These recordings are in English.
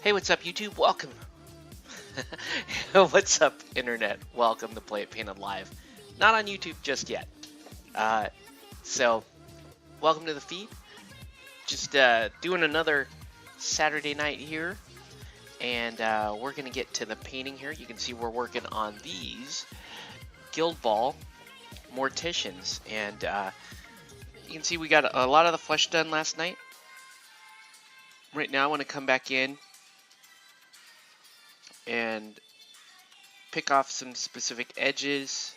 Hey, what's up, YouTube? Welcome. What's up, Internet? Welcome to Play It Painted Live. Not on YouTube just yet. So, welcome to the feed. Just doing another Saturday night here. And we're going to get to the painting here. You can see we're working on these Guild Ball Morticians. And you can see we got a lot of the flesh done last night. Right now I want to come back in and pick off some specific edges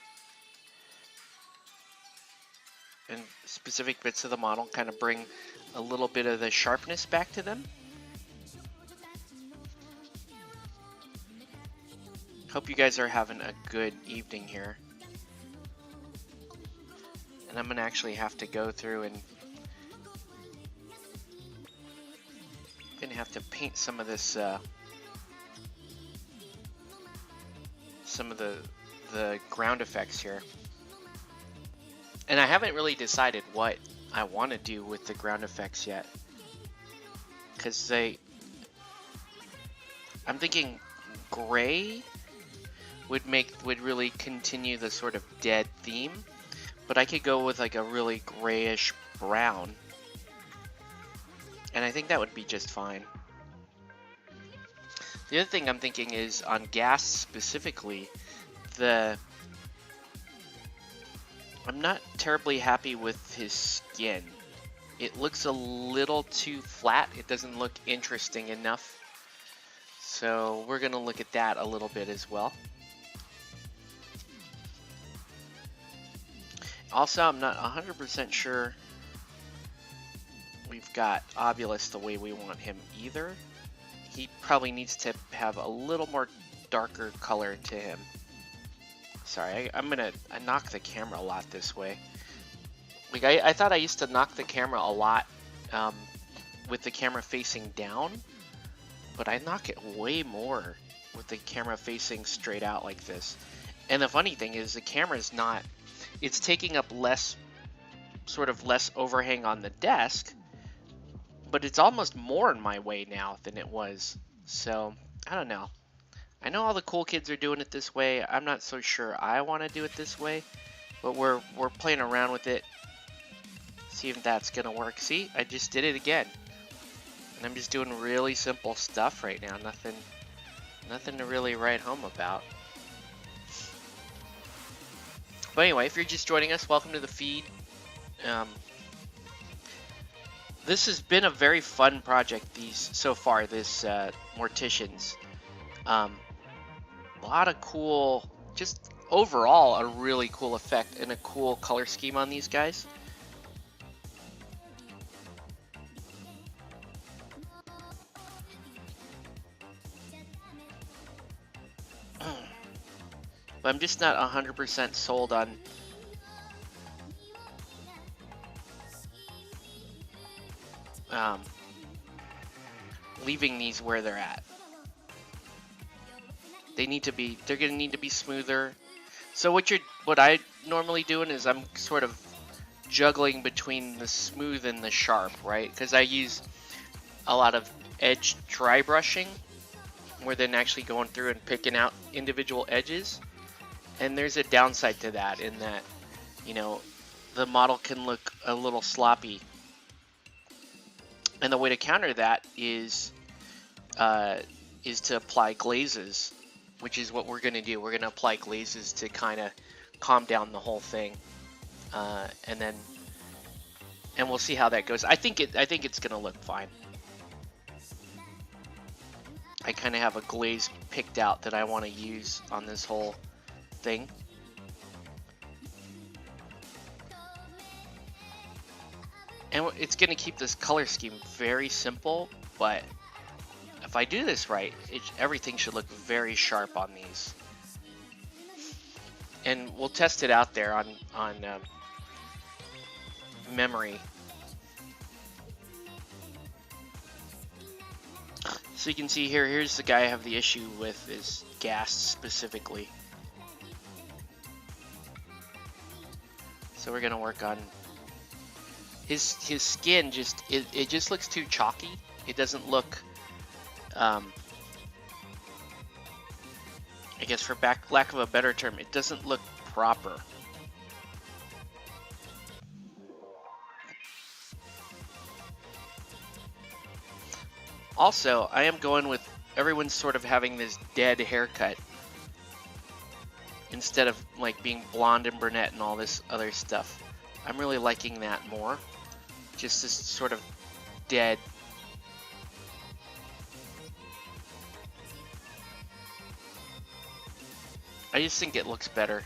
and specific bits of the model, kind of bring a little bit of the sharpness back to them. Hope you guys are having a good evening here. And I'm gonna actually have to go through and gonna have to paint some of this some of the ground effects here. And I haven't really decided what I want to do with the ground effects yet, because I'm thinking gray would really continue the sort of dead theme, but I could go with like a really grayish brown, and I think that would be just fine. The other thing I'm thinking is on Gas specifically, I'm not terribly happy with his skin. It looks a little too flat. It doesn't look interesting enough. So we're gonna look at that a little bit as well. Also, I'm not 100% sure we've got Obulus the way we want him either. He probably needs to have a little more darker color to him. Sorry, I knock the camera a lot this way. Like I thought I used to knock the camera a lot with the camera facing down, but I knock it way more with the camera facing straight out like this. And the funny thing is the camera's not, it's taking up less overhang on the desk, but it's almost more in my way now than it was. So, I don't know. I know all the cool kids are doing it this way. I'm not so sure I want to do it this way, but we're playing around with it. See if that's going to work. See, I just did it again. And I'm just doing really simple stuff right now. Nothing to really write home about. But anyway, if you're just joining us, welcome to the feed. This has been a very fun project so far, this Morticians. A lot of cool, just overall a really cool effect and a cool color scheme on these guys. But I'm just not 100% sold on leaving these where they're at. They're gonna need to be smoother. So what I normally doing is I'm sort of juggling between the smooth and the sharp, right? Because I use a lot of edge dry brushing, more than actually going through and picking out individual edges. And there's a downside to that in that, you know, the model can look a little sloppy. And the way to counter that is to apply glazes, which is what we're going to do. We're going to apply glazes to kind of calm down the whole thing, and we'll see how that goes. I think it's going to look fine. I kind of have a glaze picked out that I want to use on this whole thing. And it's going to keep this color scheme very simple, but if I do this right, everything should look very sharp on these. And we'll test it out there on memory. So you can see here's the guy I have the issue with, is Gas specifically. So we're going to work on his skin. It just looks too chalky. It doesn't look I guess for lack of a better term, it doesn't look proper. Also, I am going with everyone's sort of having this dead haircut instead of like being blonde and brunette and all this other stuff. I'm really liking that more. Just this sort of dead. I just think it looks better.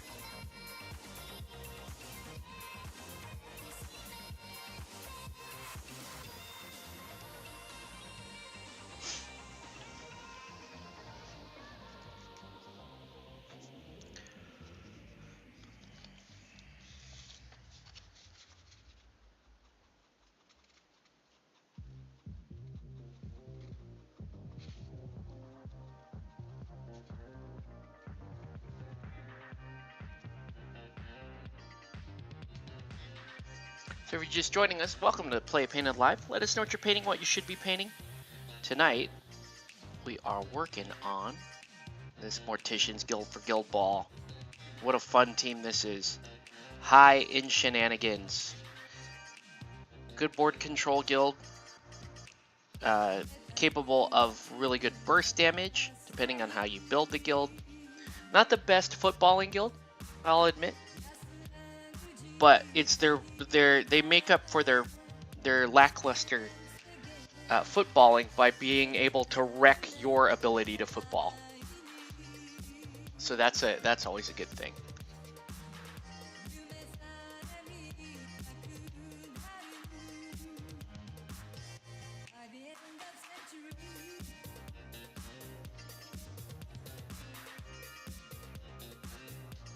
So if you're just joining us, welcome to Play Painted Live. Let us know what you're painting, what you should be painting. Tonight, we are working on this Morticians Guild for Guild Ball. What a fun team this is. High in shenanigans. Good board control guild. Capable of really good burst damage, depending on how you build the guild. Not the best footballing guild, I'll admit. But it's they make up for their lackluster footballing by being able to wreck your ability to football. So that's always a good thing.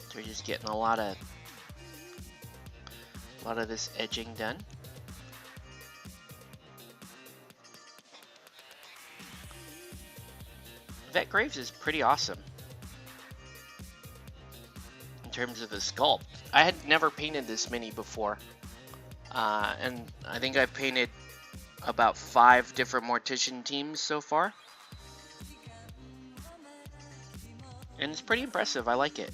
So we're just getting a lot of this edging done. Vet Graves is pretty awesome in terms of the sculpt. I had never painted this many before, and I think I've painted about 5 different Mortician teams so far, and it's pretty impressive. I like it.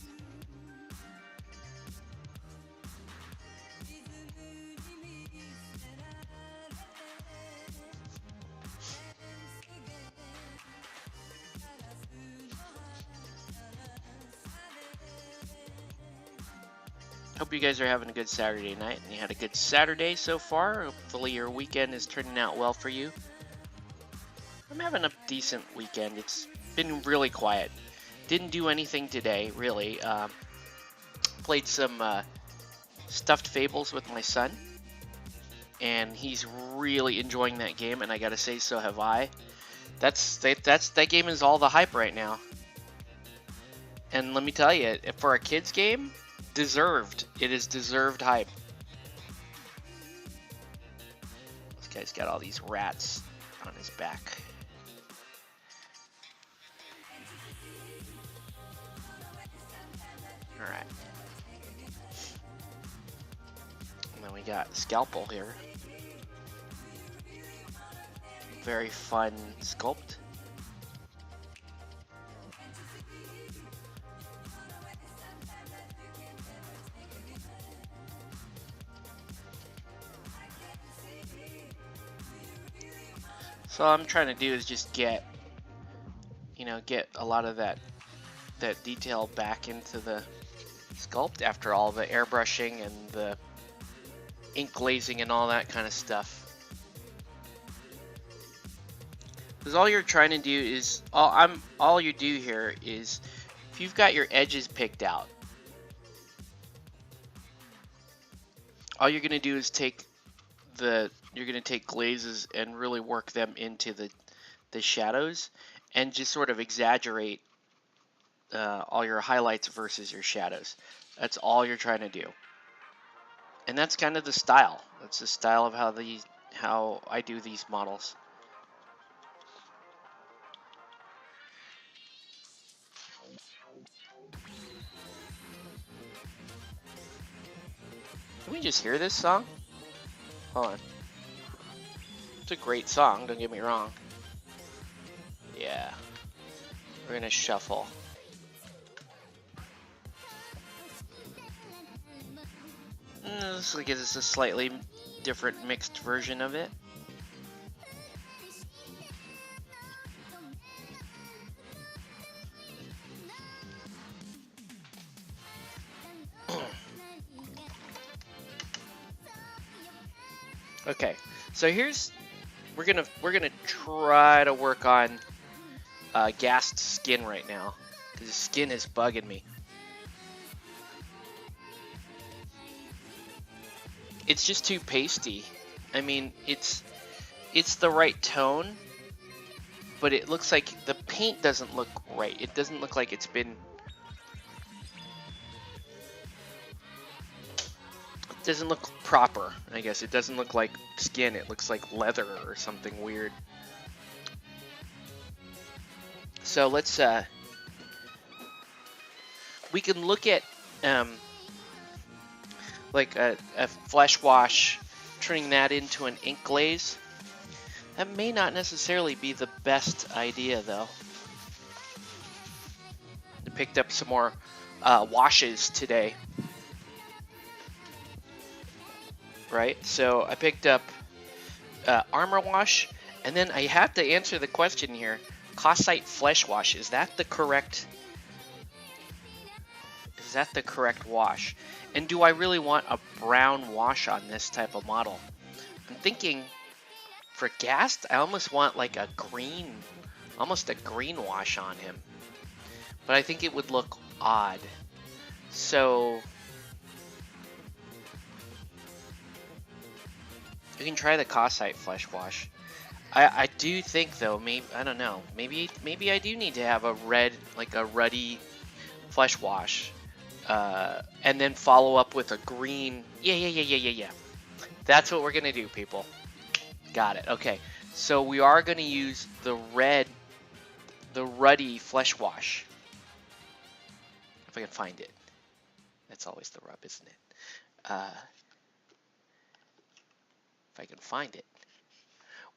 Hope you guys are having a good Saturday night and you had a good Saturday so far. Hopefully your weekend is turning out well for you. I'm having a decent weekend. It's been really quiet. Didn't do anything today, really. Played some Stuffed Fables with my son, and he's really enjoying that game, and I gotta say, so have I. That game is all the hype right now. And let me tell you, for a kid's game, deserved. It is deserved hype. This guy's got all these rats on his back. Alright. And then we got Scalpel here. Very fun sculpt. So all I'm trying to do is just get a lot of that detail back into the sculpt after all the airbrushing and the ink glazing and all that kind of stuff. Because all you're trying to do is all you do here is, if you've got your edges picked out, all you're going to do is take glazes and really work them into the shadows, and just sort of exaggerate all your highlights versus your shadows. That's all you're trying to do, and that's kind of the style. That's the style of how I do these models. Can we just hear this song? Hold on. It's a great song, don't get me wrong. Yeah. We're gonna shuffle. This like is a slightly different mixed version of it. Okay, so we're gonna try to work on gassed skin right now because the skin is bugging me. It's just too pasty. I mean, it's the right tone, but it looks like the paint doesn't look right. It doesn't look like it's been. It doesn't look proper, I guess. It doesn't look like skin. It looks like leather or something weird. So let's we can look at like a flesh wash, turning that into an ink glaze. That may not necessarily be the best idea, though. I picked up some more washes today. Right? So I picked up Armor Wash, and then I have to answer the question here. Cossite Flesh Wash, is that the correct wash? And do I really want a brown wash on this type of model? I'm thinking for Gast, I almost want like a green, almost a green wash on him. But I think it would look odd. So you can try the Cossite Flesh Wash. I do think though, maybe I don't know, maybe I do need to have a red, like a ruddy flesh wash, and then follow up with a green. Yeah. That's what we're gonna do, people. Got it. Okay, so we are gonna use the ruddy flesh wash. If I can find it. That's always the rub, isn't it? If I can find it.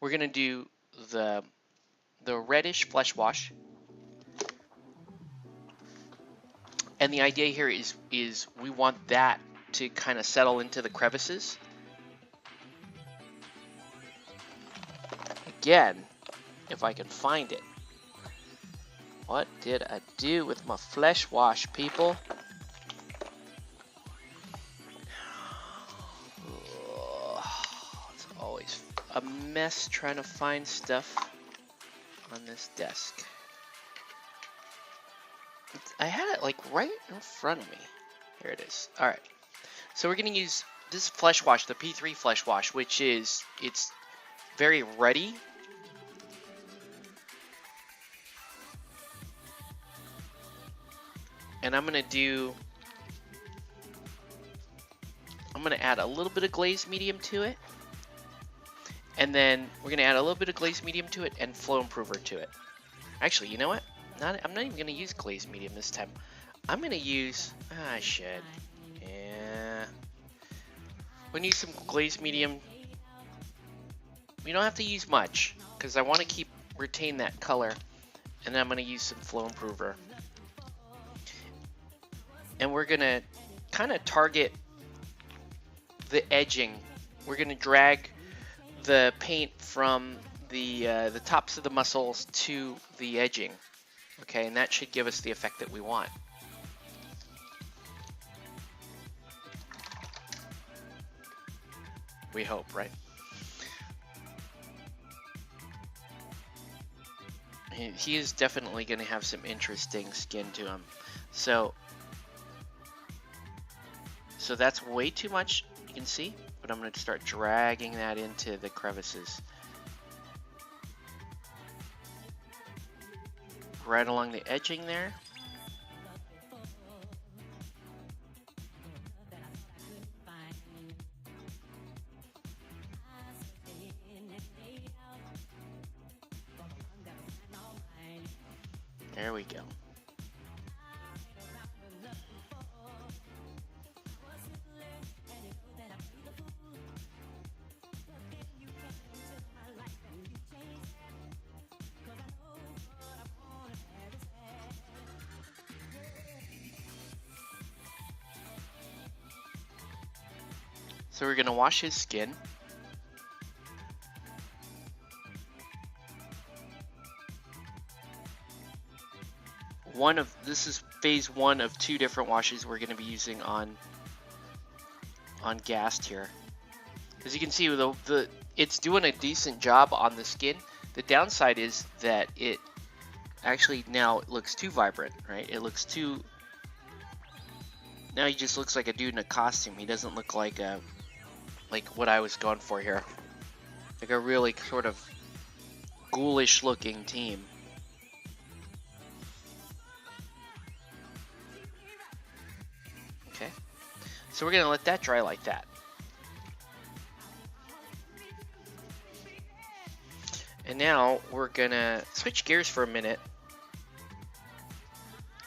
We're gonna do the reddish flesh wash, and the idea here is we want that to kind of settle into the crevices. Again, if I can find it. What did I do with my flesh wash, people? It's always a mess trying to find stuff on this desk. I had it like right in front of me. Here it is. All right. So we're going to use this flesh wash, the P3 flesh wash, which is, it's very ruddy. And I'm going to add a little bit of glaze medium to it. And then we're going to add a little bit of glaze medium to it and flow improver to it. Actually, you know what? I'm not even going to use glaze medium this time. I'm going to use, I should. Yeah. We're going to use some glaze medium. We don't have to use much because I want to retain that color. And then I'm going to use some flow improver. And we're going to kind of target the edging. We're going to drag the paint from the tops of the muscles to the edging. Okay, and that should give us the effect that we want. We hope, right? He is definitely going to have some interesting skin to him. So that's way too much, you can see, but I'm going to start dragging that into the crevices. Right along the edging there. There we go. So we're gonna wash his skin. This is phase 1 of 2 different washes we're gonna be using on Ghast here. As you can see, it's doing a decent job on the skin. The downside is that it actually now looks too vibrant, right? It looks too. Now he just looks like a dude in a costume. He doesn't look like what I was going for here. Like a really sort of ghoulish looking team. Okay. So we're gonna let that dry like that. And now we're gonna switch gears for a minute.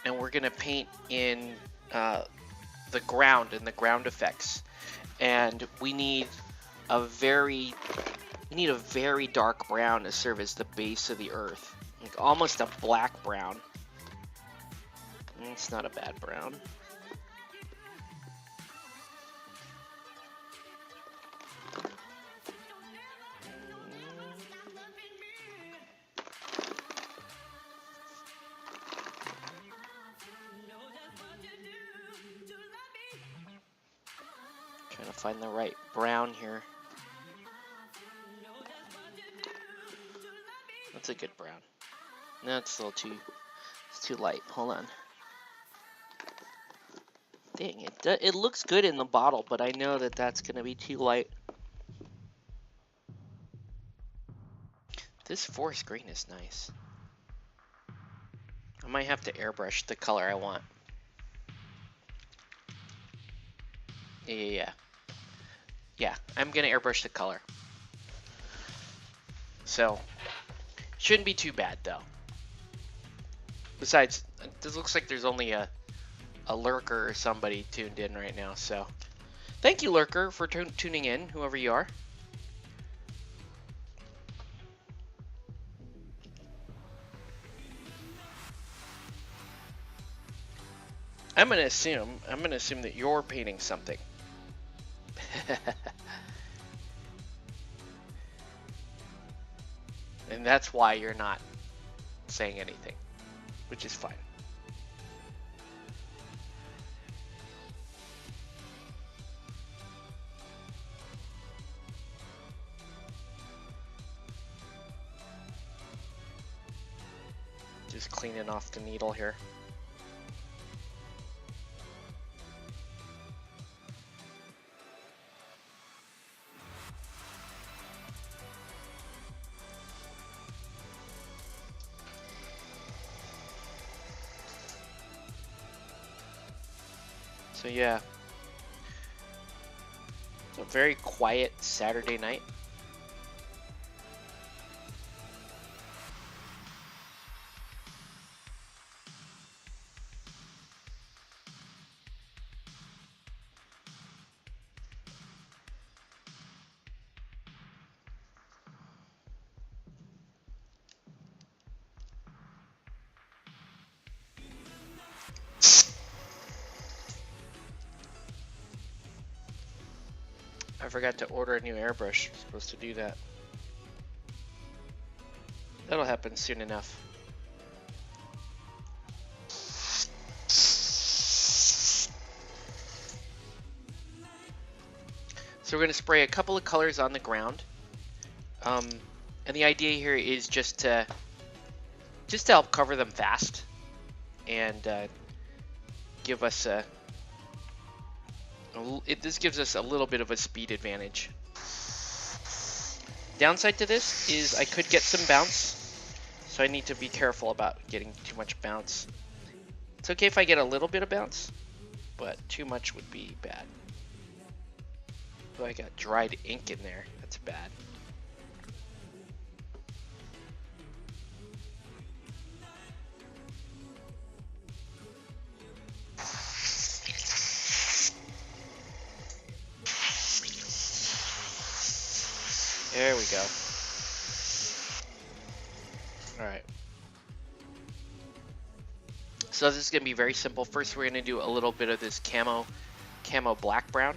And we're gonna paint in the ground and the ground effects. And we need a very dark brown to serve as the base of the earth. Like almost a black brown. It's not a bad brown. Trying to find the right brown here. That's a good brown. No, it's a little too, it's too light. Hold on. Dang, it looks good in the bottle, but I know that that's going to be too light. This forest green is nice. I might have to airbrush the color I want. Yeah, I'm going to airbrush the color. So, shouldn't be too bad, though. Besides, this looks like there's only a lurker or somebody tuned in right now, so thank you, lurker, for tuning in, whoever you are. I'm gonna assume that you're painting something. And that's why you're not saying anything, which is fine. Just cleaning off the needle here. So yeah, it's a very quiet Saturday night. I forgot to order a new airbrush. I'm supposed to do that. That'll happen soon enough. So we're going to spray a couple of colors on the ground. And the idea here is just to help cover them fast and give us this gives us a little bit of a speed advantage. Downside to this is I could get some bounce, so I need to be careful about getting too much bounce. It's okay if I get a little bit of bounce, but too much would be bad. Oh, I got dried ink in there. That's bad. There we go. All right. So this is going to be very simple. First, we're going to do a little bit of this camo black brown.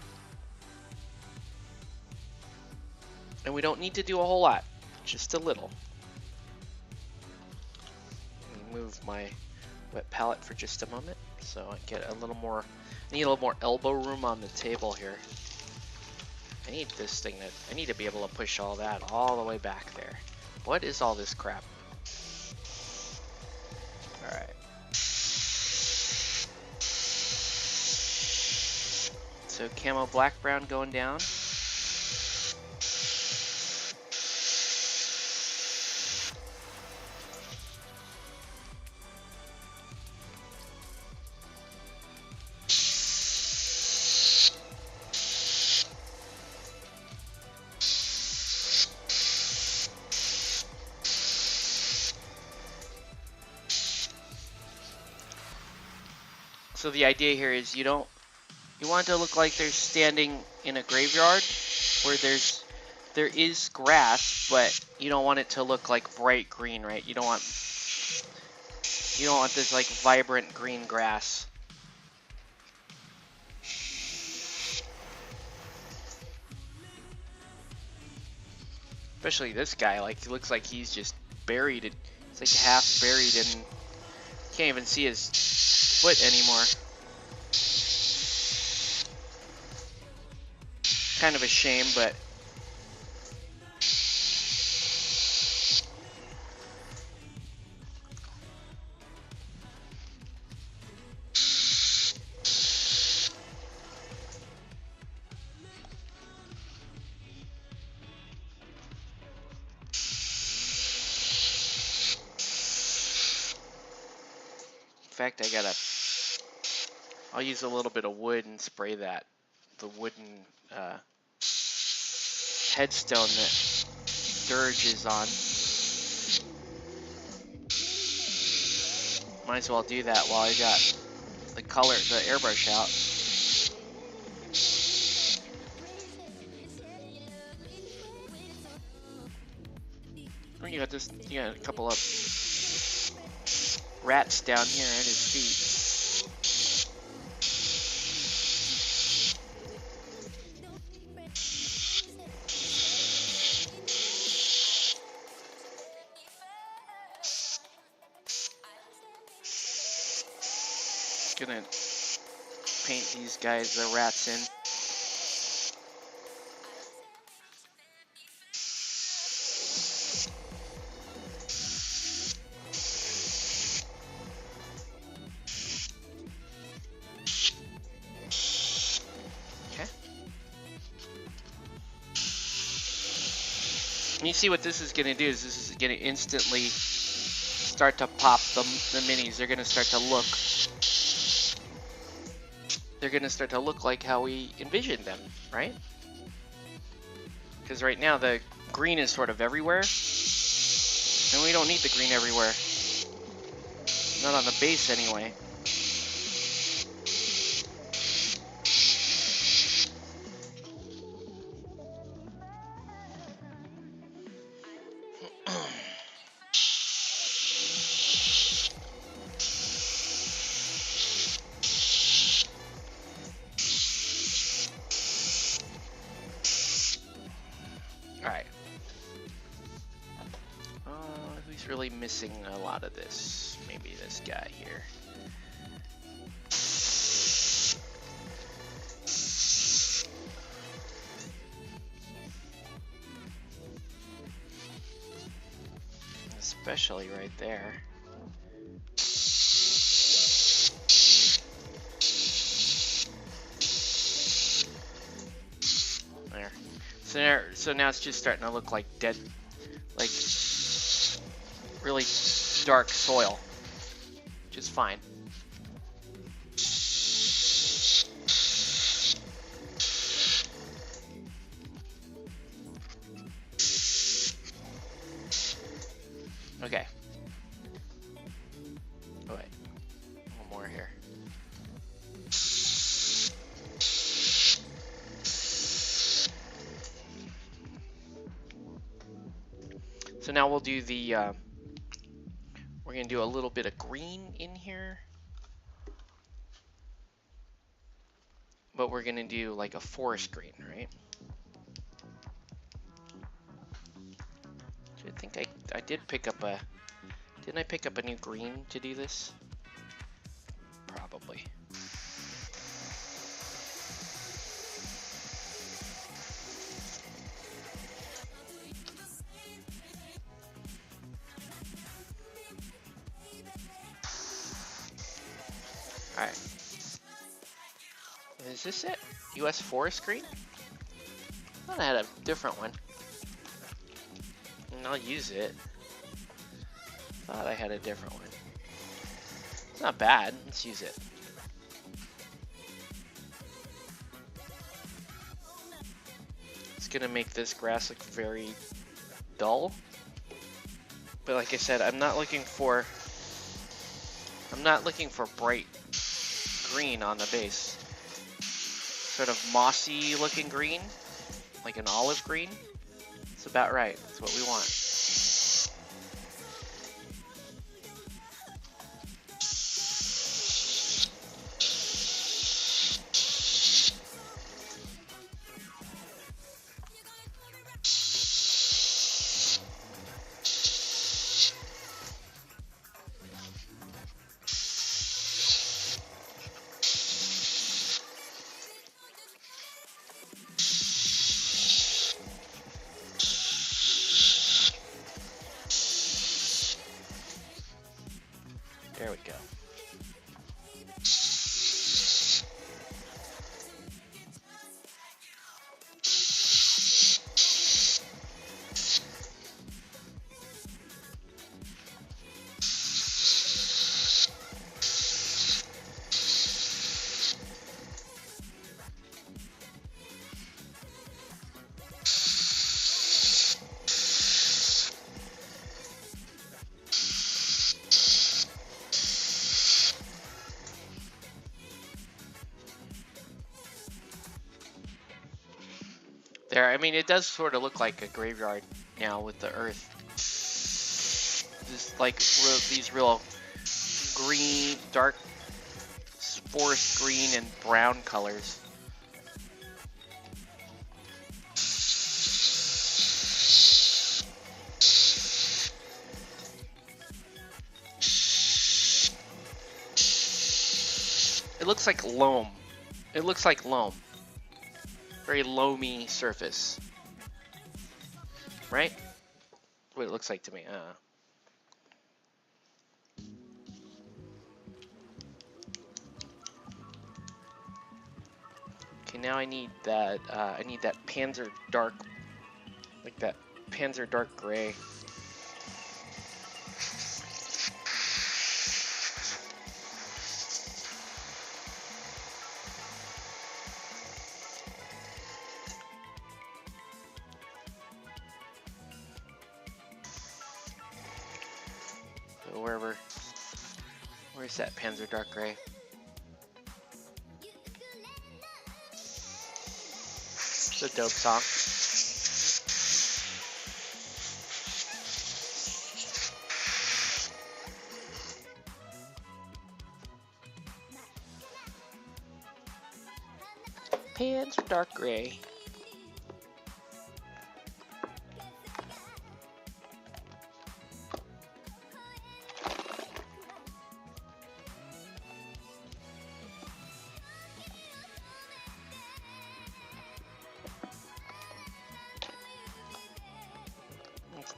And we don't need to do a whole lot, just a little. Move my wet palette for just a moment so I get a little more, I need a little more elbow room on the table here. I need this thing I need to be able to push all that all the way back there. What is all this crap? Alright. So camo black brown going down. So the idea here is you want it to look like they're standing in a graveyard where there is grass, but you don't want it to look like bright green, right? You don't want this like vibrant green grass. Especially this guy, like he looks like he's just buried. It's like half buried and can't even see his foot anymore. Kind of a shame, but in fact, I'll use a little bit of wood and spray the wooden headstone that Dirge is on. Might as well do that while I got the airbrush out. Oh, you got a couple of rats down here at his feet. Gonna paint these guys, the rats, in. Okay. And you see what this is gonna do is this is gonna instantly start to pop the minis. They're gonna start to look. They're going to start to look like how we envisioned them, right? Because right now the green is sort of everywhere, and we don't need the green everywhere. Not on the base anyway. Alright. Who's really missing a lot of this? Maybe this guy here. Especially right there. There. So now it's just starting to look like dead, like really dark soil, which is fine. Okay. Oh wait, one more here. So now we'll do the, we're going to do a little bit of green in here. But we're going to do like a forest green, right? think I did pick up a... Didn't I pick up a new green to do this? Probably. Alright. Is this it? US Forest Green? I thought I had a different one. And I'll use it. Thought I had a different one. It's not bad. Let's use it. It's gonna make this grass look very dull. But like I said, I'm not looking for bright green on the base. Sort of mossy looking green, like an olive green. It's about right. That's what we want. There we go. There, I mean, it does sort of look like a graveyard now with the earth. Just like these real green, dark forest green and brown colors. It looks like loam. It looks like loam. Very loamy surface, right? What it looks like to me. Okay, now I need that. I need that Panzer dark, like that Panzer dark gray. Where's that Panzer Dark Gray? It's a dope song. Panzer Dark Gray.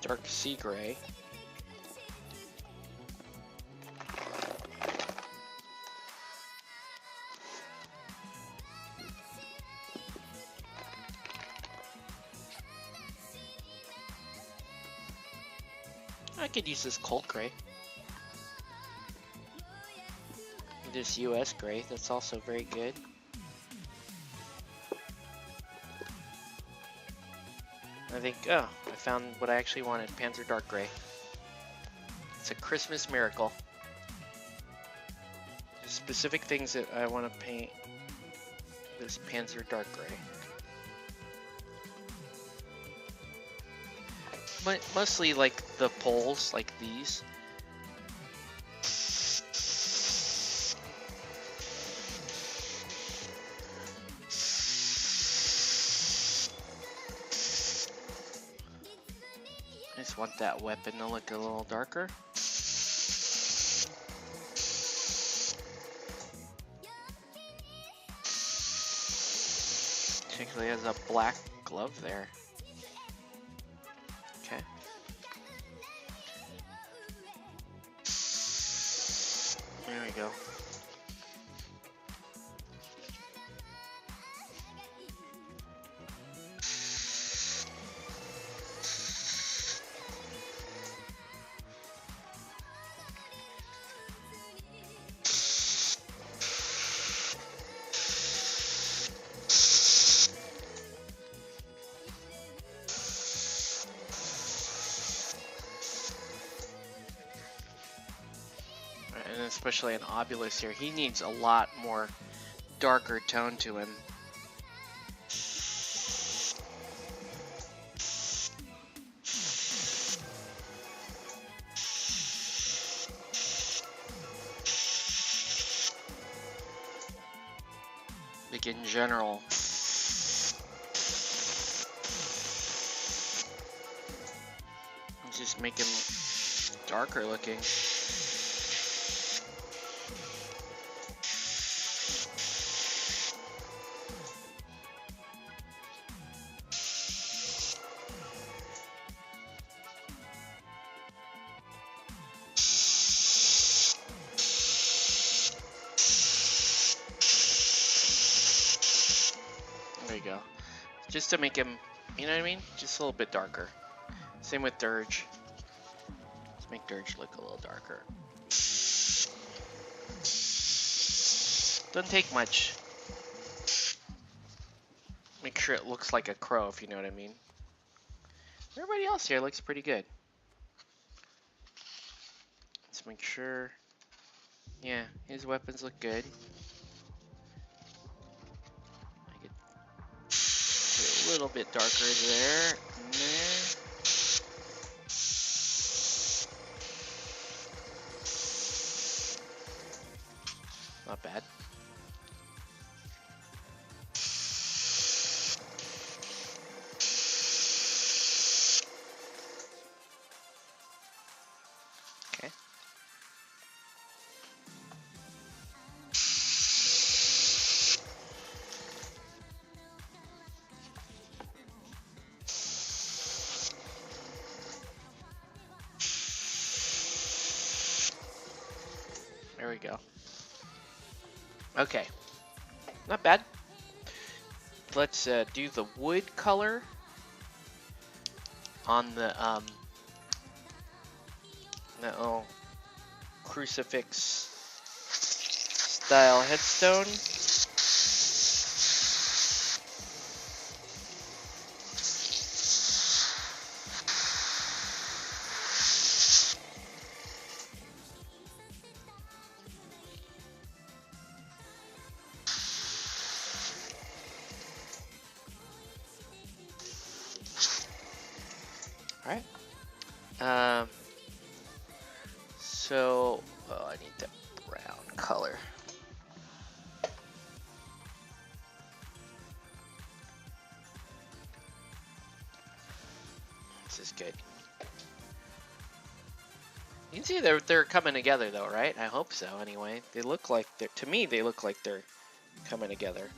Dark sea gray. I could use this cold gray. This US gray, that's also very good. I think, oh, I found what I actually wanted, Panzer Dark Gray. It's a Christmas miracle. There's specific things that I want to paint this Panzer Dark Gray. But mostly like the poles, like these. want that weapon to look a little darker. Actually has a black glove there. Okay. There we go. And especially an Obulus here, he needs a lot more darker tone to him. Like in general. Just make him darker looking. There you go. Just to make him, you know what I mean? Just a little bit darker. Same with Dirge. Let's make Dirge look a little darker. Doesn't take much. Make sure it looks like a crow, if you know what I mean. Everybody else here looks pretty good. Let's make sure. Yeah, his weapons look good. I could do a little bit darker there. And there. Not bad. Okay. There we go. Okay, not bad. Let's do the wood color on the that little crucifix style headstone. Alright. So, oh, I need that brown color. This is good. You can see they're coming together though, right? I hope so anyway. They look like they're, to me, they look like they're coming together.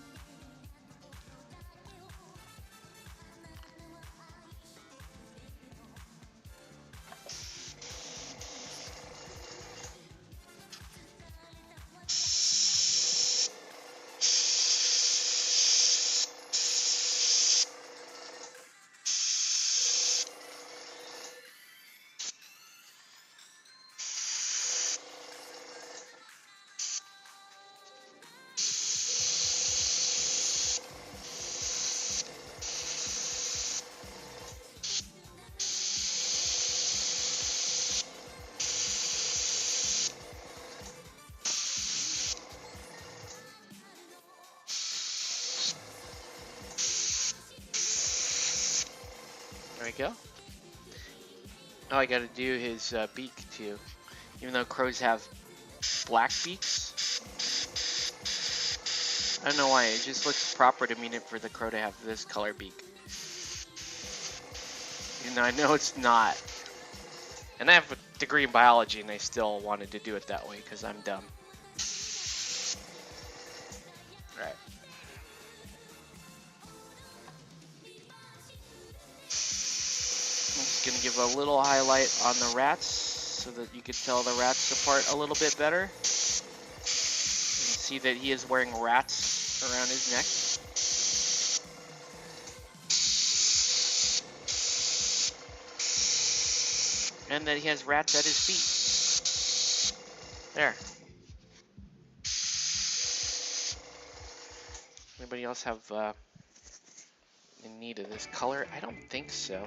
There we go. Now I gotta do his beak too. Even though crows have black beaks. I don't know why, it just looks proper to me for the crow to have this color beak. Even though I know it's not. And I have a degree in biology, and I still wanted to do it that way because I'm dumb. All right. I'm just gonna give a little highlight on the rats so that you can tell the rats apart a little bit better. You can see that he is wearing rats around his neck. And that he has rats at his feet. There. Anybody else have in need of this color? I don't think so.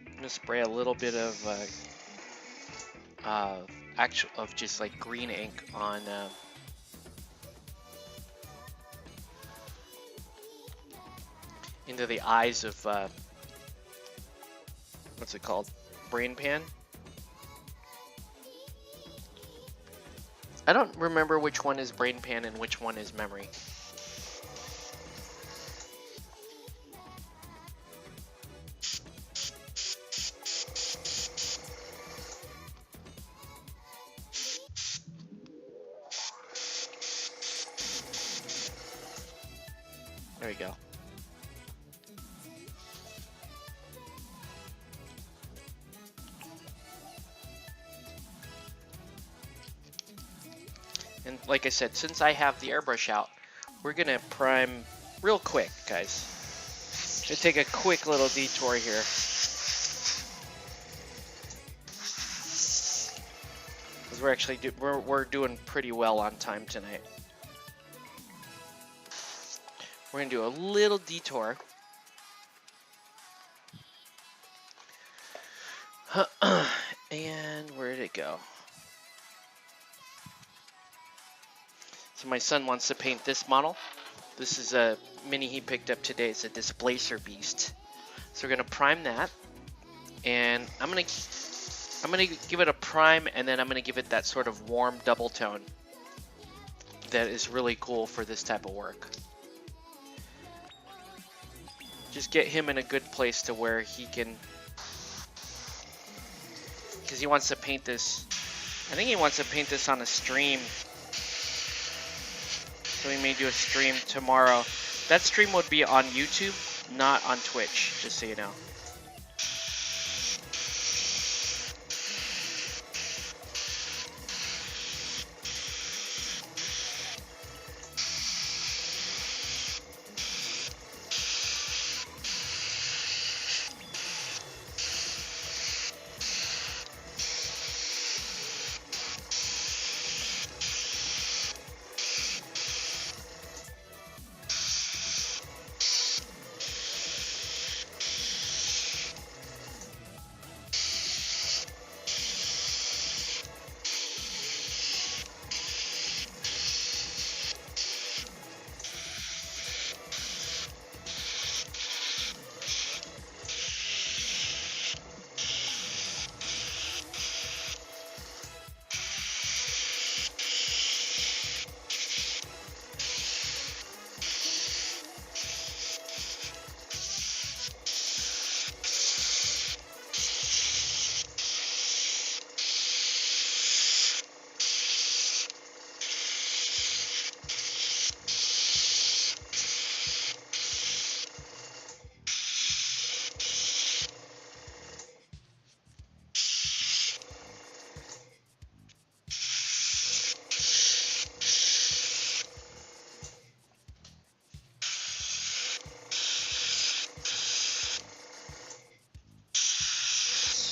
I'm gonna spray a little bit of just like green ink on into the eyes of what's it called? Brain pan. I don't remember which one is brain pan and which one is memory. There we go. And like I said, since I have the airbrush out, we're gonna prime real quick, guys. Should take a quick little detour here. Because we're actually we're doing pretty well on time tonight. We're gonna do a little detour. And where did it go? So my son wants to paint this model. This is a mini he picked up today. It's a displacer beast. So we're gonna prime that, and I'm gonna give it a prime, and then I'm gonna give it that sort of warm double tone that is really cool for this type of work. Just get him in a good place to where he can, because he wants to paint this. I think he wants to paint this on a stream. So we may do a stream tomorrow. That stream would be on YouTube, not on Twitch, just so you know.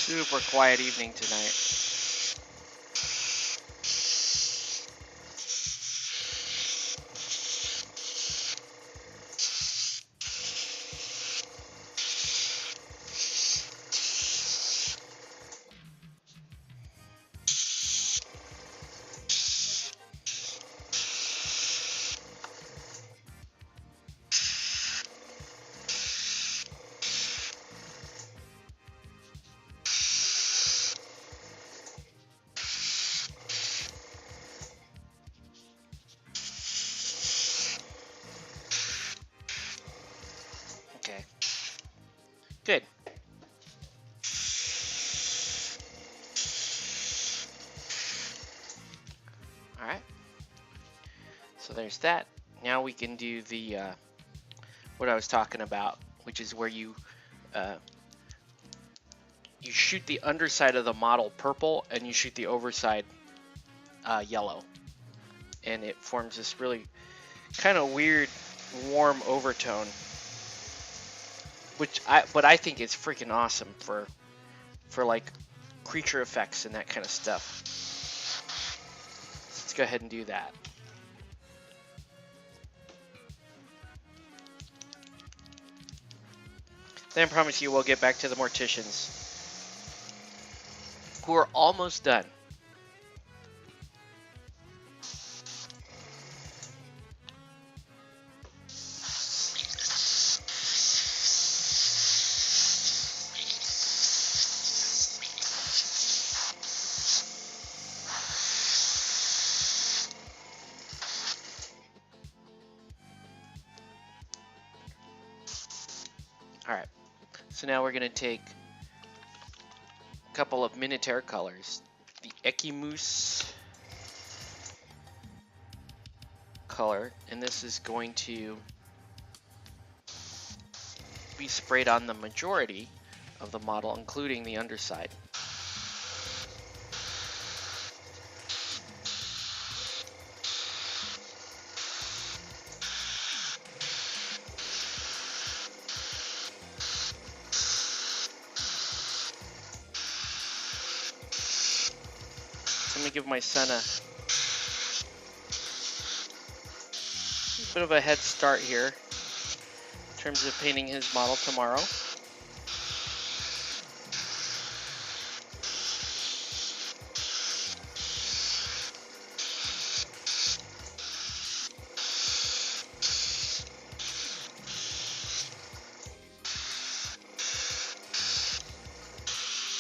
Super quiet evening tonight. Okay. Good. All right. So there's that. Now we can do the what I was talking about, which is where you shoot the underside of the model purple and you shoot the overside yellow, and it forms this really kind of weird warm overtone, but I think it's freaking awesome for like creature effects and that kind of stuff. Let's go ahead and do that. Then I promise you we'll get back to the Morticians, who are almost done. Alright, so now we're going to take a couple of Minotaur colors. The Echimus color, and this is going to be sprayed on the majority of the model, including the underside. So let me give my son a bit of a head start here in terms of painting his model tomorrow.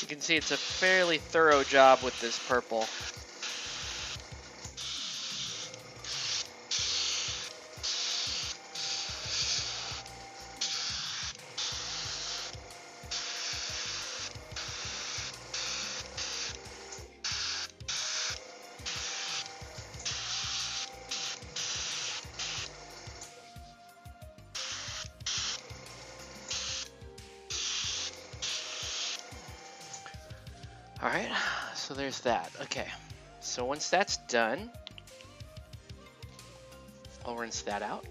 You can see it's a fairly thorough job with this purple. Alright, so there's that. Okay, so once that's done, I'll rinse that out.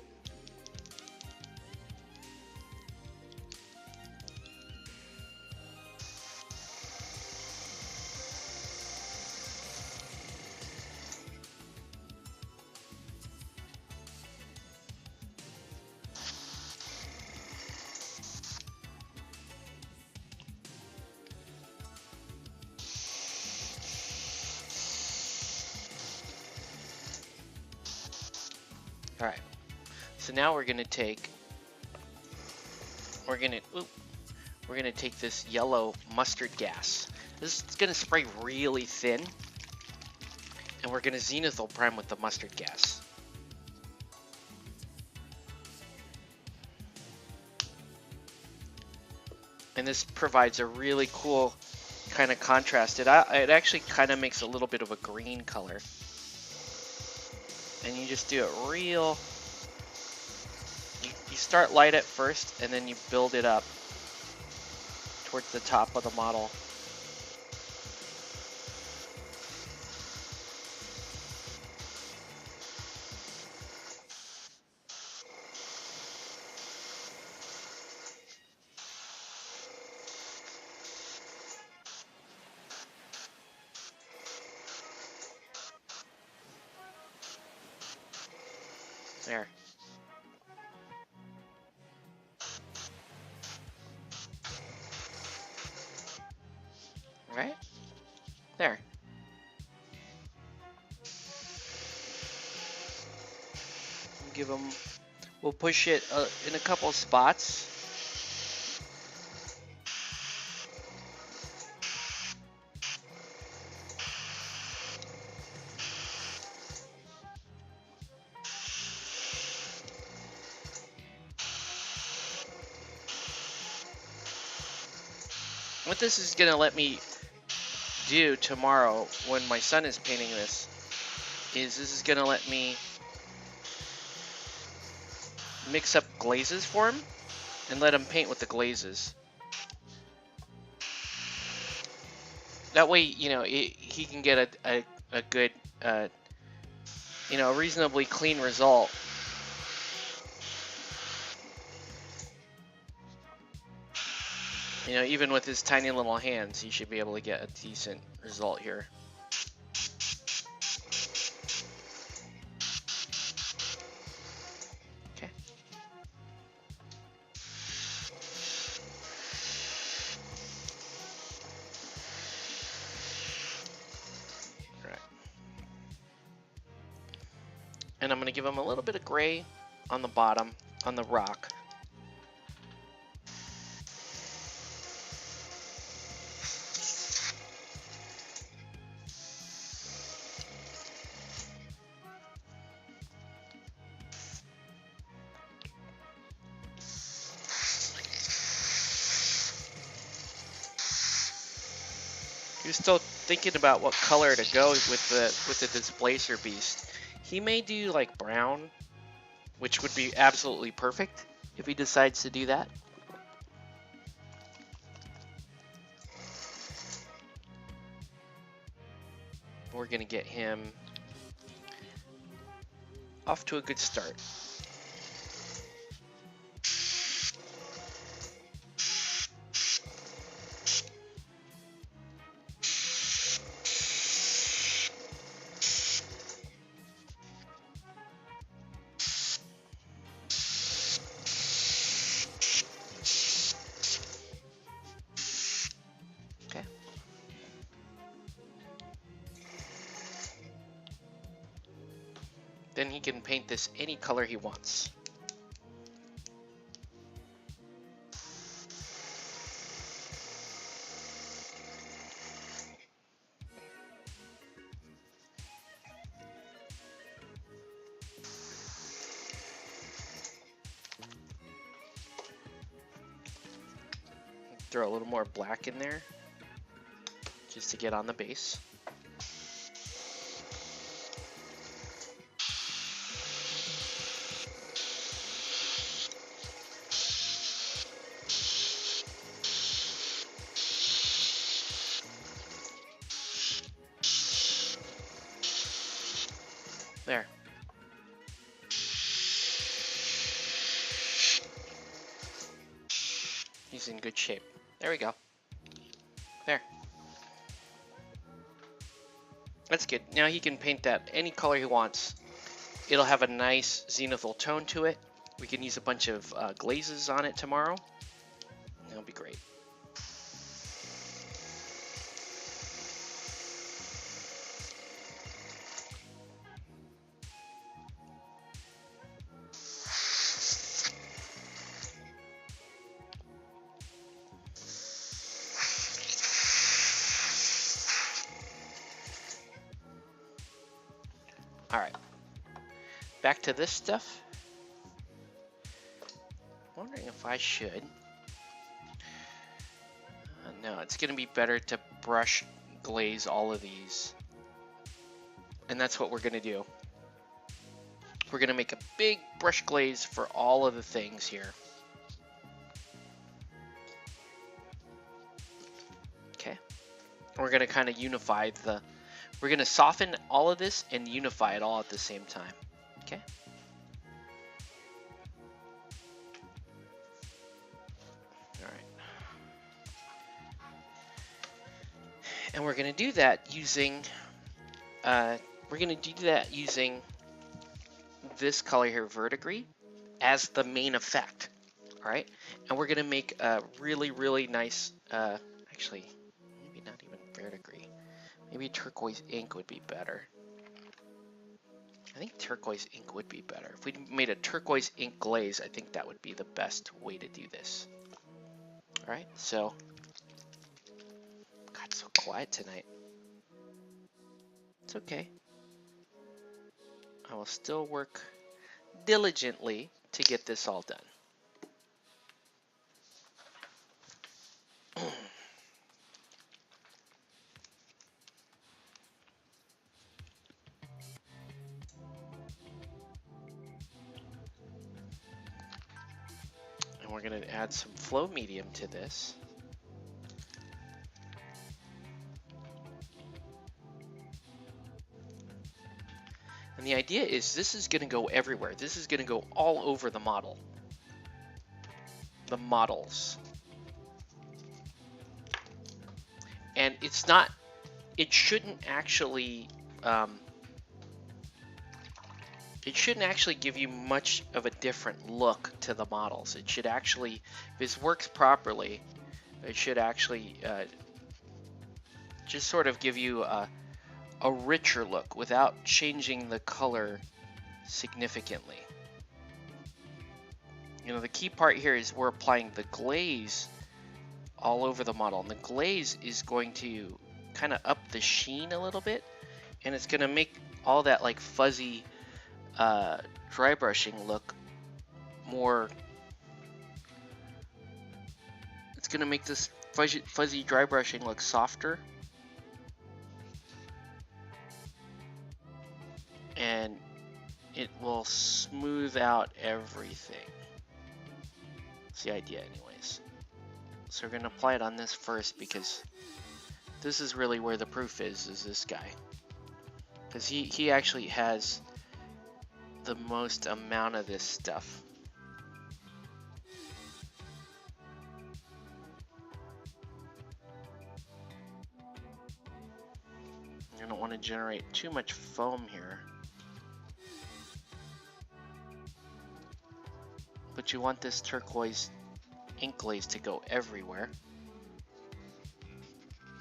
All right, so now we're gonna take this yellow mustard gas. This is gonna spray really thin, and we're gonna zenithal prime with the mustard gas. And this provides a really cool kind of contrast. It actually kind of makes a little bit of a green color. And you just do it real, you start light at first and then you build it up towards the top of the model. There. Right? There. Give them, we'll push it in a couple of spots. What this is going to let me do tomorrow when my son is painting this is going to let me mix up glazes for him and let him paint with the glazes. That way, you know, he can get a good, you know, a reasonably clean result. You know, even with his tiny little hands, he should be able to get a decent result here. Okay. All right. And I'm going to give him a little bit of gray on the bottom, on the rock. He was still thinking about what color to go with the displacer beast. He may do like brown, which would be absolutely perfect if he decides to do that. We're gonna get him off to a good start. Okay. Then he can paint this any color he wants. Throw a little more black in there just to get on the base. There. He's in good shape. There we go. There. That's good. Now he can paint that any color he wants. It'll have a nice zenithal tone to it. We can use a bunch of glazes on it tomorrow. It'll be great. All right, back to this stuff. I'm wondering if I should. No, it's gonna be better to brush glaze all of these. And that's what we're gonna do. We're gonna make a big brush glaze for all of the things here. Okay, we're gonna kind of unify the, we're gonna soften all of this and unify it all at the same time. Okay. All right. And we're gonna do that using, this color here, verdigris, as the main effect. All right, and we're gonna make a really, really nice, actually, maybe not even verdigris. Maybe turquoise ink would be better. I think turquoise ink would be better. If we made a turquoise ink glaze, I think that would be the best way to do this. All right, so, God, it's so quiet tonight. It's okay. I will still work diligently to get this all done. we're going to add some flow medium to this. And the idea is this is going to go everywhere. This is going to go all over the model. The models. And it's not, it shouldn't actually give you much of a different look to the models. It should actually, if this works properly, it should actually just sort of give you a richer look without changing the color significantly. You know, the key part here is we're applying the glaze all over the model, and the glaze is going to kind of up the sheen a little bit, and it's going to make all that like fuzzy dry brushing look more. It's going to make this fuzzy dry brushing look softer, and it will smooth out everything. That's the idea anyways. So we're going to apply it on this first, because this is really where the proof is this guy. Because he actually has the most amount of this stuff. You don't want to generate too much foam here. But you want this turquoise ink glaze to go everywhere.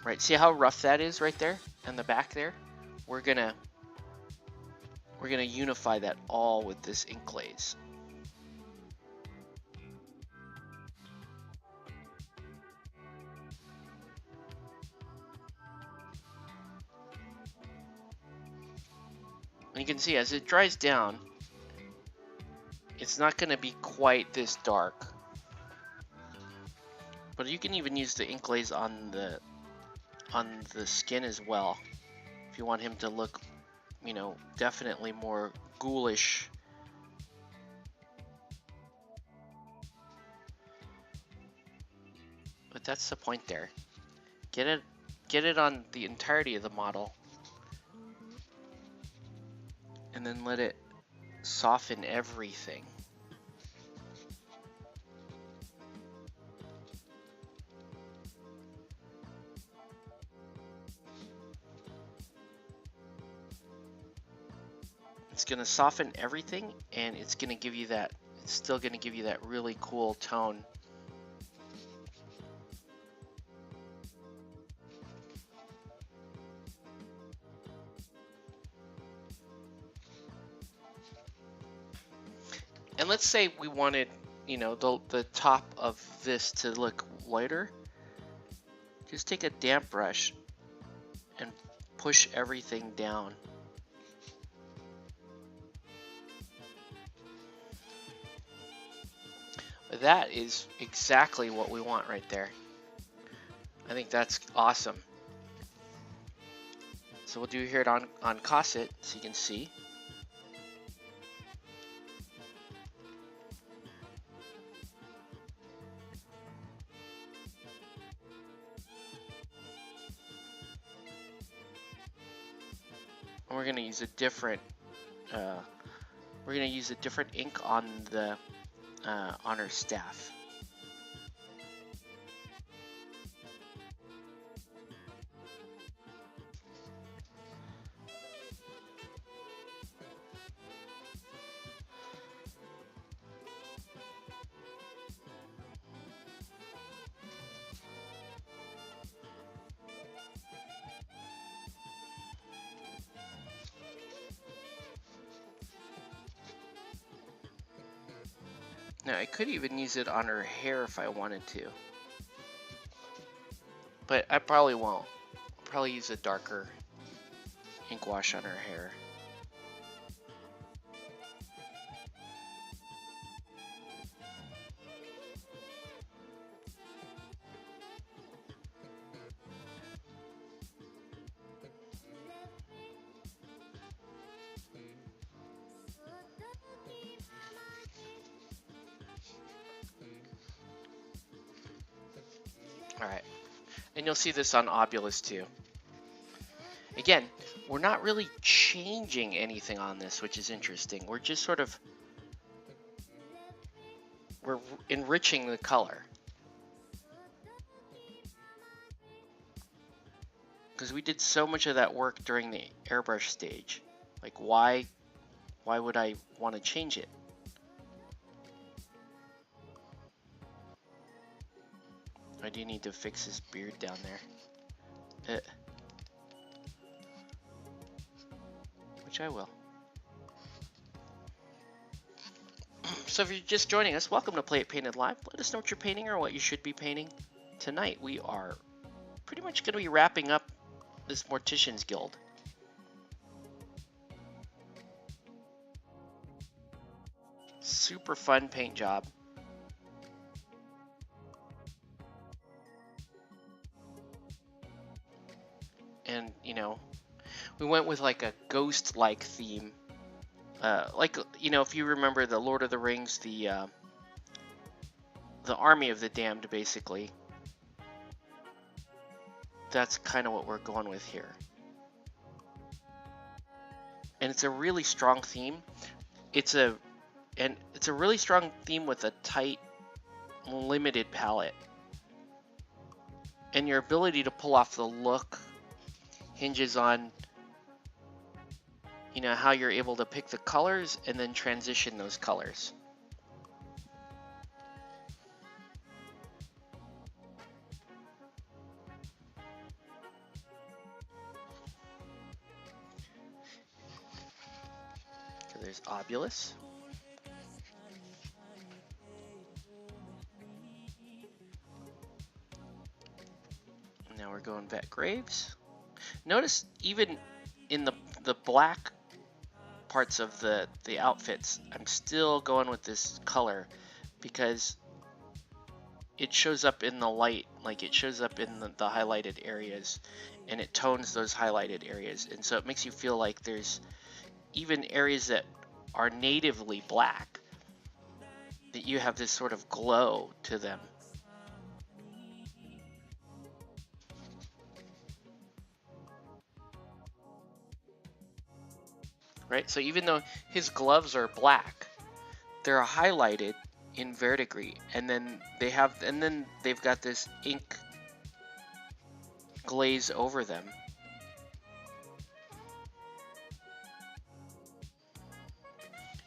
Right, see how rough that is right there in the back there? We're gonna unify that all with this ink glaze. And you can see as it dries down, it's not going to be quite this dark. But you can even use the ink glaze on the skin as well, if you want him to look, you know, definitely more ghoulish. But that's the point there. Get it on the entirety of the model, and then let it soften everything. It's going to soften everything, and it's going to give you that, it's still going to give you that really cool tone. And let's say we wanted, you know, the top of this to look lighter. Just take a damp brush and push everything down. That is exactly what we want right there. I think that's awesome. So we'll do here it on Cosset so you can see. And we're going to use a different ink on the on our staff. Now I could even use it on her hair if I wanted to, but I probably won't. I'll probably use a darker ink wash on her hair. All right, and you'll see this on Obulus too. Again, we're not really changing anything on this, which is interesting. We're just sort of, we're enriching the color. Because we did so much of that work during the airbrush stage. Like, why would I want to change it? I do need to fix his beard down there. Which I will. So if you're just joining us, welcome to Play It Painted Live. Let us know what you're painting or what you should be painting. Tonight we are pretty much going to be wrapping up this Morticians Guild. Super fun paint job. And, you know, we went with like a ghost-like theme. Like, you know, if you remember the Lord of the Rings, the Army of the Damned, basically. That's kind of what we're going with here. And it's a really strong theme. It's a really strong theme with a tight, limited palette. And your ability to pull off the look hinges on, you know, how you're able to pick the colors and then transition those colors. So there's Obulus. Now we're going Vet Graves. Notice even in the black parts of the outfits, I'm still going with this color because it shows up in the light, like it shows up in the highlighted areas, and it tones those highlighted areas, and so it makes you feel like there's even areas that are natively black, that you have this sort of glow to them. Right? So even though his gloves are black, they're highlighted in verdigris, and then they've got this ink glaze over them.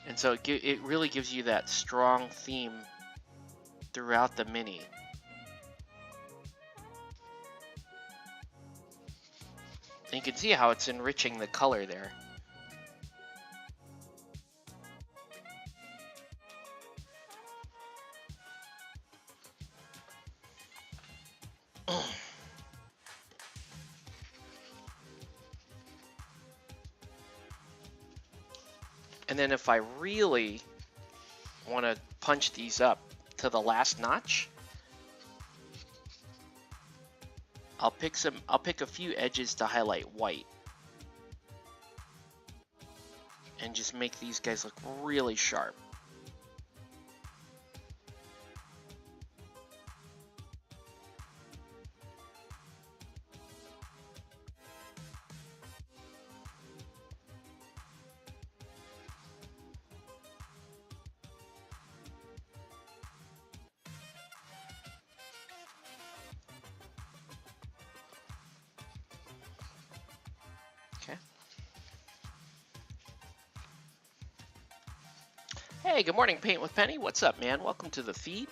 And so it really gives you that strong theme throughout the mini. And you can see how it's enriching the color there. And then if I really want to punch these up to the last notch, I'll pick a few edges to highlight white and just make these guys look really sharp. Okay. Hey, good morning, Paint with Penny. What's up, man? Welcome to the feed.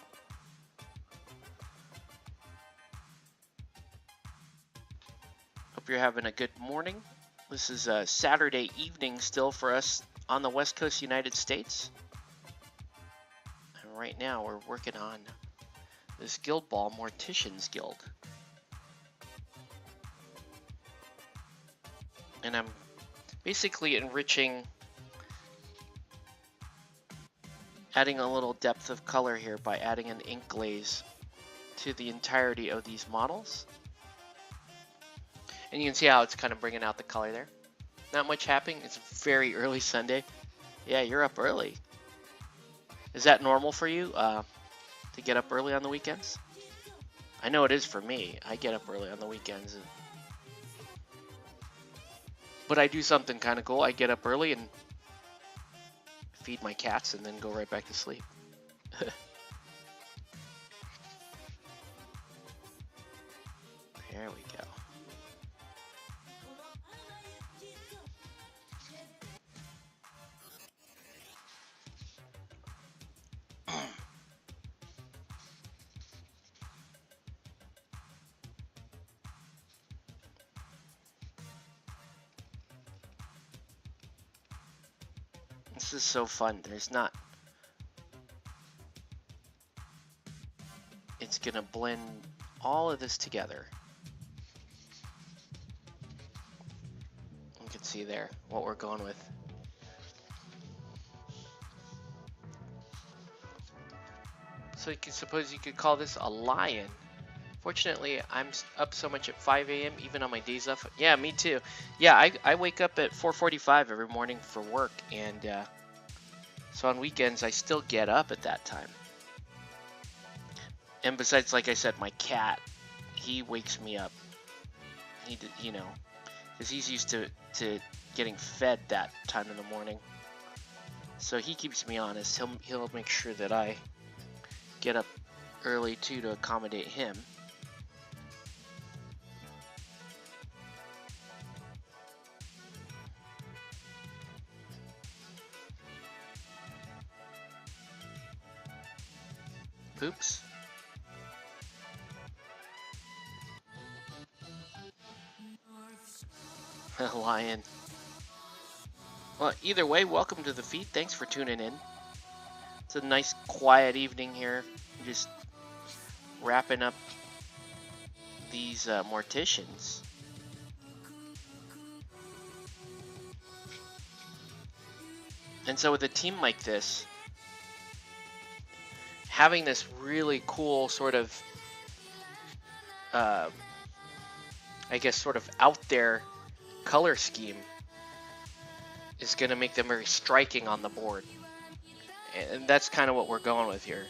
Hope you're having a good morning. This is a Saturday evening still for us on the West Coast United States. And right now we're working on this guild ball, Morticians Guild. And I'm basically enriching, adding a little depth of color here by adding an ink glaze to the entirety of these models. And you can see how it's kind of bringing out the color there. Not much happening. It's very early Sunday. Yeah, you're up early. Is that normal for you to get up early on the weekends? I know it is for me. I get up early on the weekends. But I do something kind of cool. I get up early and feed my cats and then go right back to sleep. There we go. This is so fun. It's gonna blend all of this together. You can see there what we're going with. So you could suppose you could call this a lion. Fortunately, I'm up so much at 5 a.m. even on my days off. Yeah, me too. Yeah, I wake up at 4:45 every morning for work, and so on weekends I still get up at that time. And besides, like I said, my cat, he wakes me up. You know, because he's used to getting fed that time in the morning. So he keeps me honest. He'll make sure that I get up early too to accommodate him. Oops. Lion. Well, either way, welcome to the feed. Thanks for tuning in. It's a nice, quiet evening here. Just wrapping up these Morticians. And so with a team like this, having this really cool sort of, I guess, sort of out there color scheme is going to make them very striking on the board. And that's kind of what we're going with here.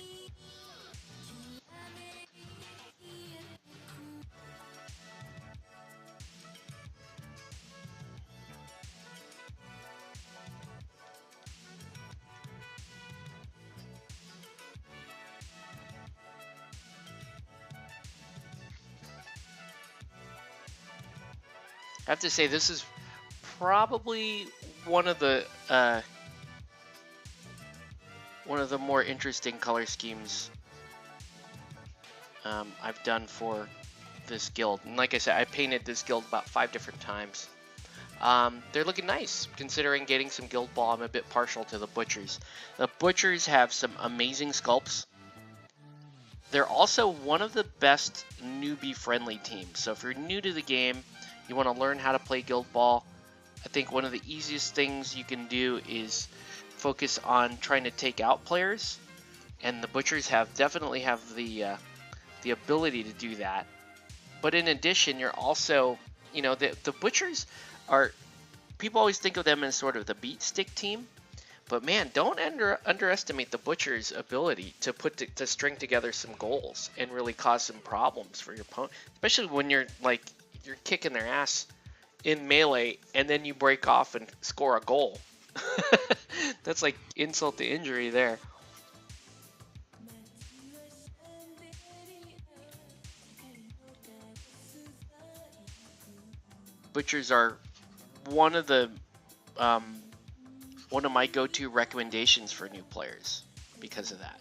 I have to say, this is probably one of the more interesting color schemes I've done for this guild. And like I said, I painted this guild about 5 different times. They're looking nice, considering getting some guild ball. I'm a bit partial to the Butchers. The Butchers have some amazing sculpts. They're also one of the best newbie-friendly teams. So if you're new to the game, you want to learn how to play guild ball, I think one of the easiest things you can do is focus on trying to take out players, and the Butchers definitely have the ability to do that. But in addition, you're also, you know, the Butchers are, people always think of them as sort of the beat stick team, but man, don't underestimate the Butchers' ability to string together some goals and really cause some problems for your opponent, especially when you're kicking their ass in melee and then you break off and score a goal. That's like insult to injury there. Butchers are one of my go-to recommendations for new players because of that.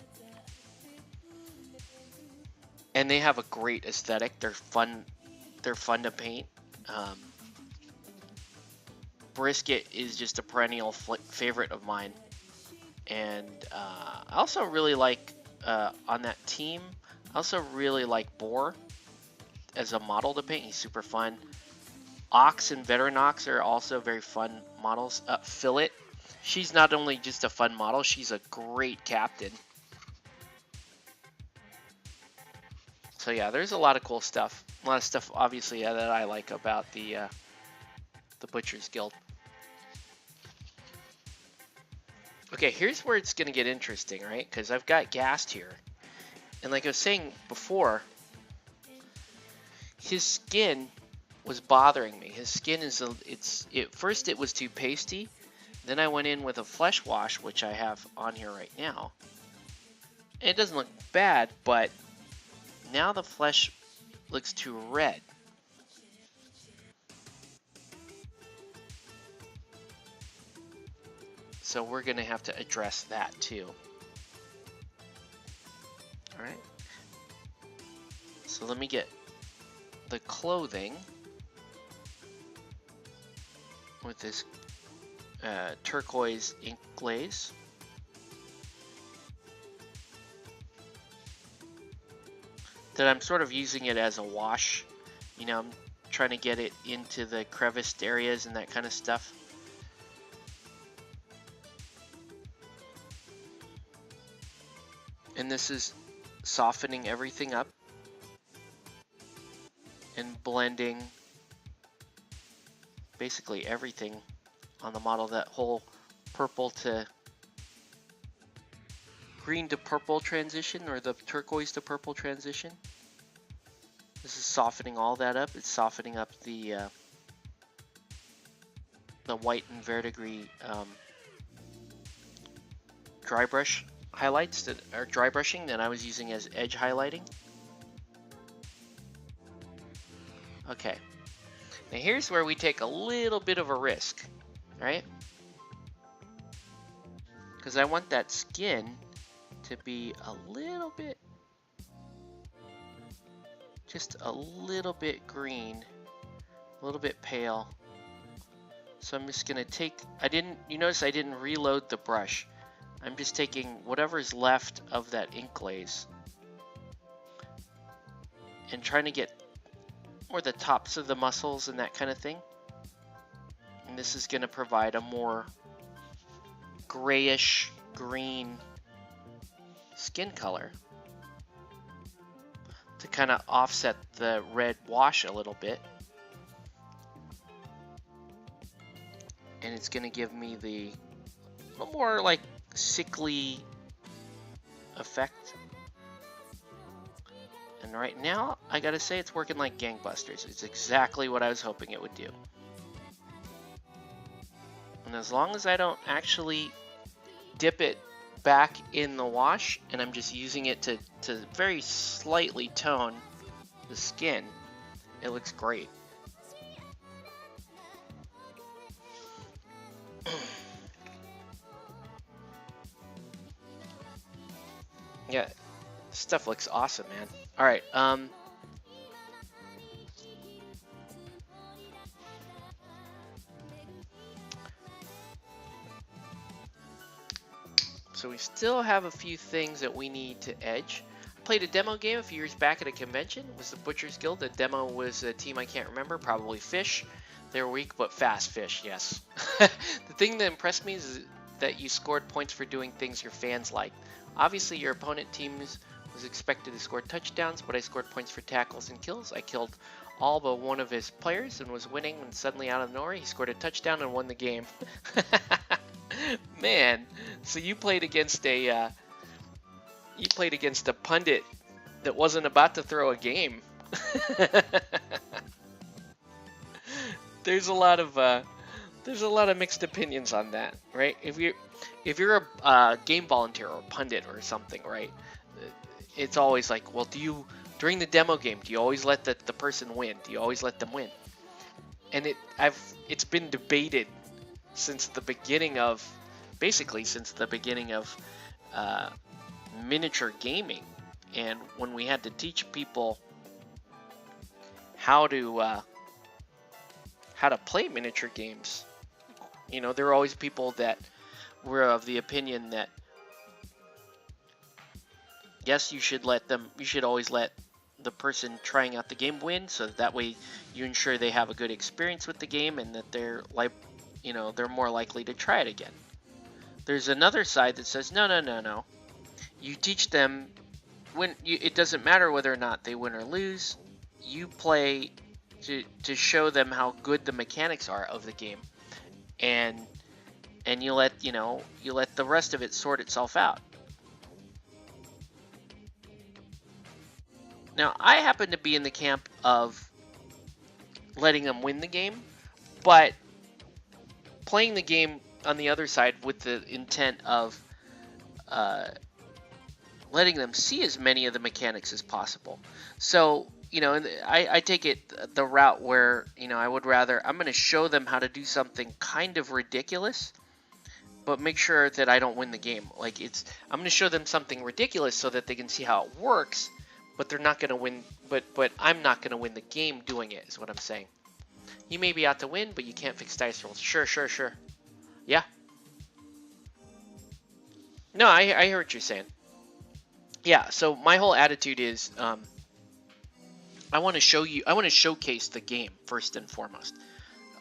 And they have a great aesthetic. They're fun to paint. Brisket is just a perennial favorite of mine. And I also really like, on that team, I also really like Boar as a model to paint. He's super fun. Ox and Veteran Ox are also very fun models. Fillet, she's not only just a fun model, she's a great captain. So yeah, there's a lot of cool stuff. A lot of stuff, obviously, that I like about the Butchers Guild. Okay, here's where it's going to get interesting, right? Because I've got Ghast here. And like I was saying before, his skin was bothering me. His skin is first it was too pasty. Then I went in with a flesh wash, which I have on here right now. And it doesn't look bad, but now the flesh looks too red. So we're going to have to address that too. All right. So let me get the clothing with this turquoise ink glaze. That I'm sort of using it as a wash. You know, I'm trying to get it into the creviced areas and that kind of stuff. And this is softening everything up and blending basically everything on the model. That whole purple to green to purple transition, or the turquoise to purple transition. This is softening all that up. It's softening up the white and verdigris dry brush highlights that are dry brushing that I was using as edge highlighting. Okay, now here's where we take a little bit of a risk, right? Because I want that skin to be a little bit, just a little bit green, a little bit pale. So I'm just gonna take, you notice I didn't reload the brush. I'm just taking whatever's left of that ink glaze and trying to get more the tops of the muscles and that kind of thing. And this is gonna provide a more grayish green skin color to kind of offset the red wash a little bit. And it's gonna give me the little more like sickly effect. And right now, I gotta say it's working like gangbusters. It's exactly what I was hoping it would do. And as long as I don't actually dip it back in the wash, and I'm just using it to very slightly tone the skin, it looks great. Yeah, stuff looks awesome, man. All right, so we still have a few things that we need to edge. I played a demo game a few years back at a convention. It was the Butcher's Guild. The demo was a team I can't remember, probably Fish. They were weak, but fast Fish, yes. The thing that impressed me is that you scored points for doing things your fans liked. Obviously, your opponent team was expected to score touchdowns, but I scored points for tackles and kills. I killed all but one of his players and was winning, and suddenly out of nowhere, he scored a touchdown and won the game. Man, so you played against a pundit that wasn't about to throw a game. There's a lot of mixed opinions on that, right? If you're a game volunteer or a pundit or something, right? It's always like, well, during the demo game, do you always let the person win? Do you always let them win? And it's been debated since the beginning of miniature gaming, and when we had to teach people how to play miniature games, you know, there were always people that were of the opinion that yes, you should always let the person trying out the game win, so that way you ensure they have a good experience with the game and that they're more likely to try it again. There's another side that says no. You teach them it doesn't matter whether or not they win or lose. You play to show them how good the mechanics are of the game, and you let the rest of it sort itself out. Now, I happen to be in the camp of letting them win the game, but playing the game on the other side with the intent of letting them see as many of the mechanics as possible. So, I take it the route where, I would rather, I'm going to show them how to do something kind of ridiculous, but make sure that I don't win the game. Like, I'm going to show them something ridiculous so that they can see how it works, but they're not going to win, but I'm not going to win the game doing it, is what I'm saying. You may be out to win, but you can't fix dice rolls. Sure. Yeah. No, I hear what you're saying. Yeah, so my whole attitude is I want to showcase the game first and foremost.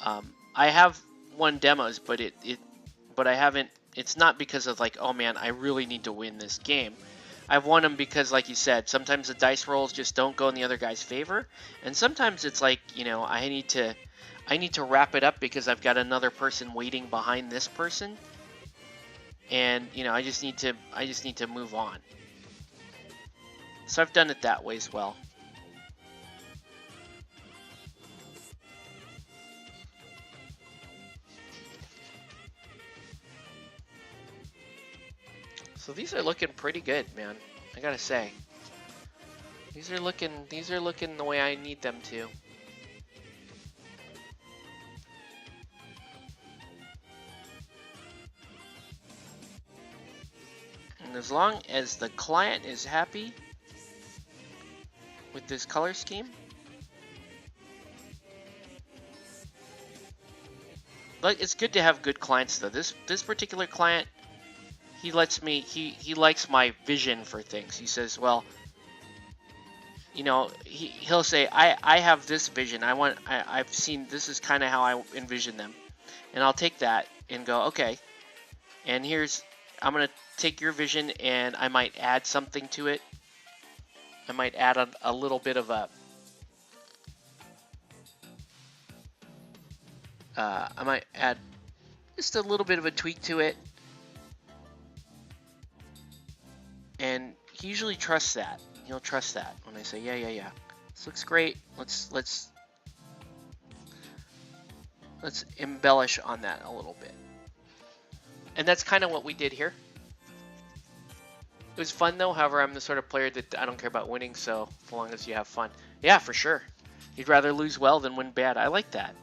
I have won demos, but but I haven't. It's not because of like, oh man, I really need to win this game. I've won them because, like you said, sometimes the dice rolls just don't go in the other guy's favor, and sometimes it's like, I need to wrap it up because I've got another person waiting behind this person, and I just need to move on. So I've done it that way as well. So these are looking pretty good, man. I gotta say. These are looking the way I need them to. And as long as the client is happy with this color scheme, but it's good to have good clients though. This particular client, he lets me, he likes my vision for things. He says, well, he'll say, I have this vision. I've seen, this is kind of how I envision them. And I'll take that and go, okay. And I'm going to take your vision and I might add something to it. I might add a little bit of I might add just a little bit of a tweak to it. And he usually trusts that. He'll trust that when I say, yeah. This looks great. Let's embellish on that a little bit. And that's kind of what we did here. It was fun though. However, I'm the sort of player that I don't care about winning, so as long as you have fun. Yeah, for sure. You'd rather lose well than win bad. I like that.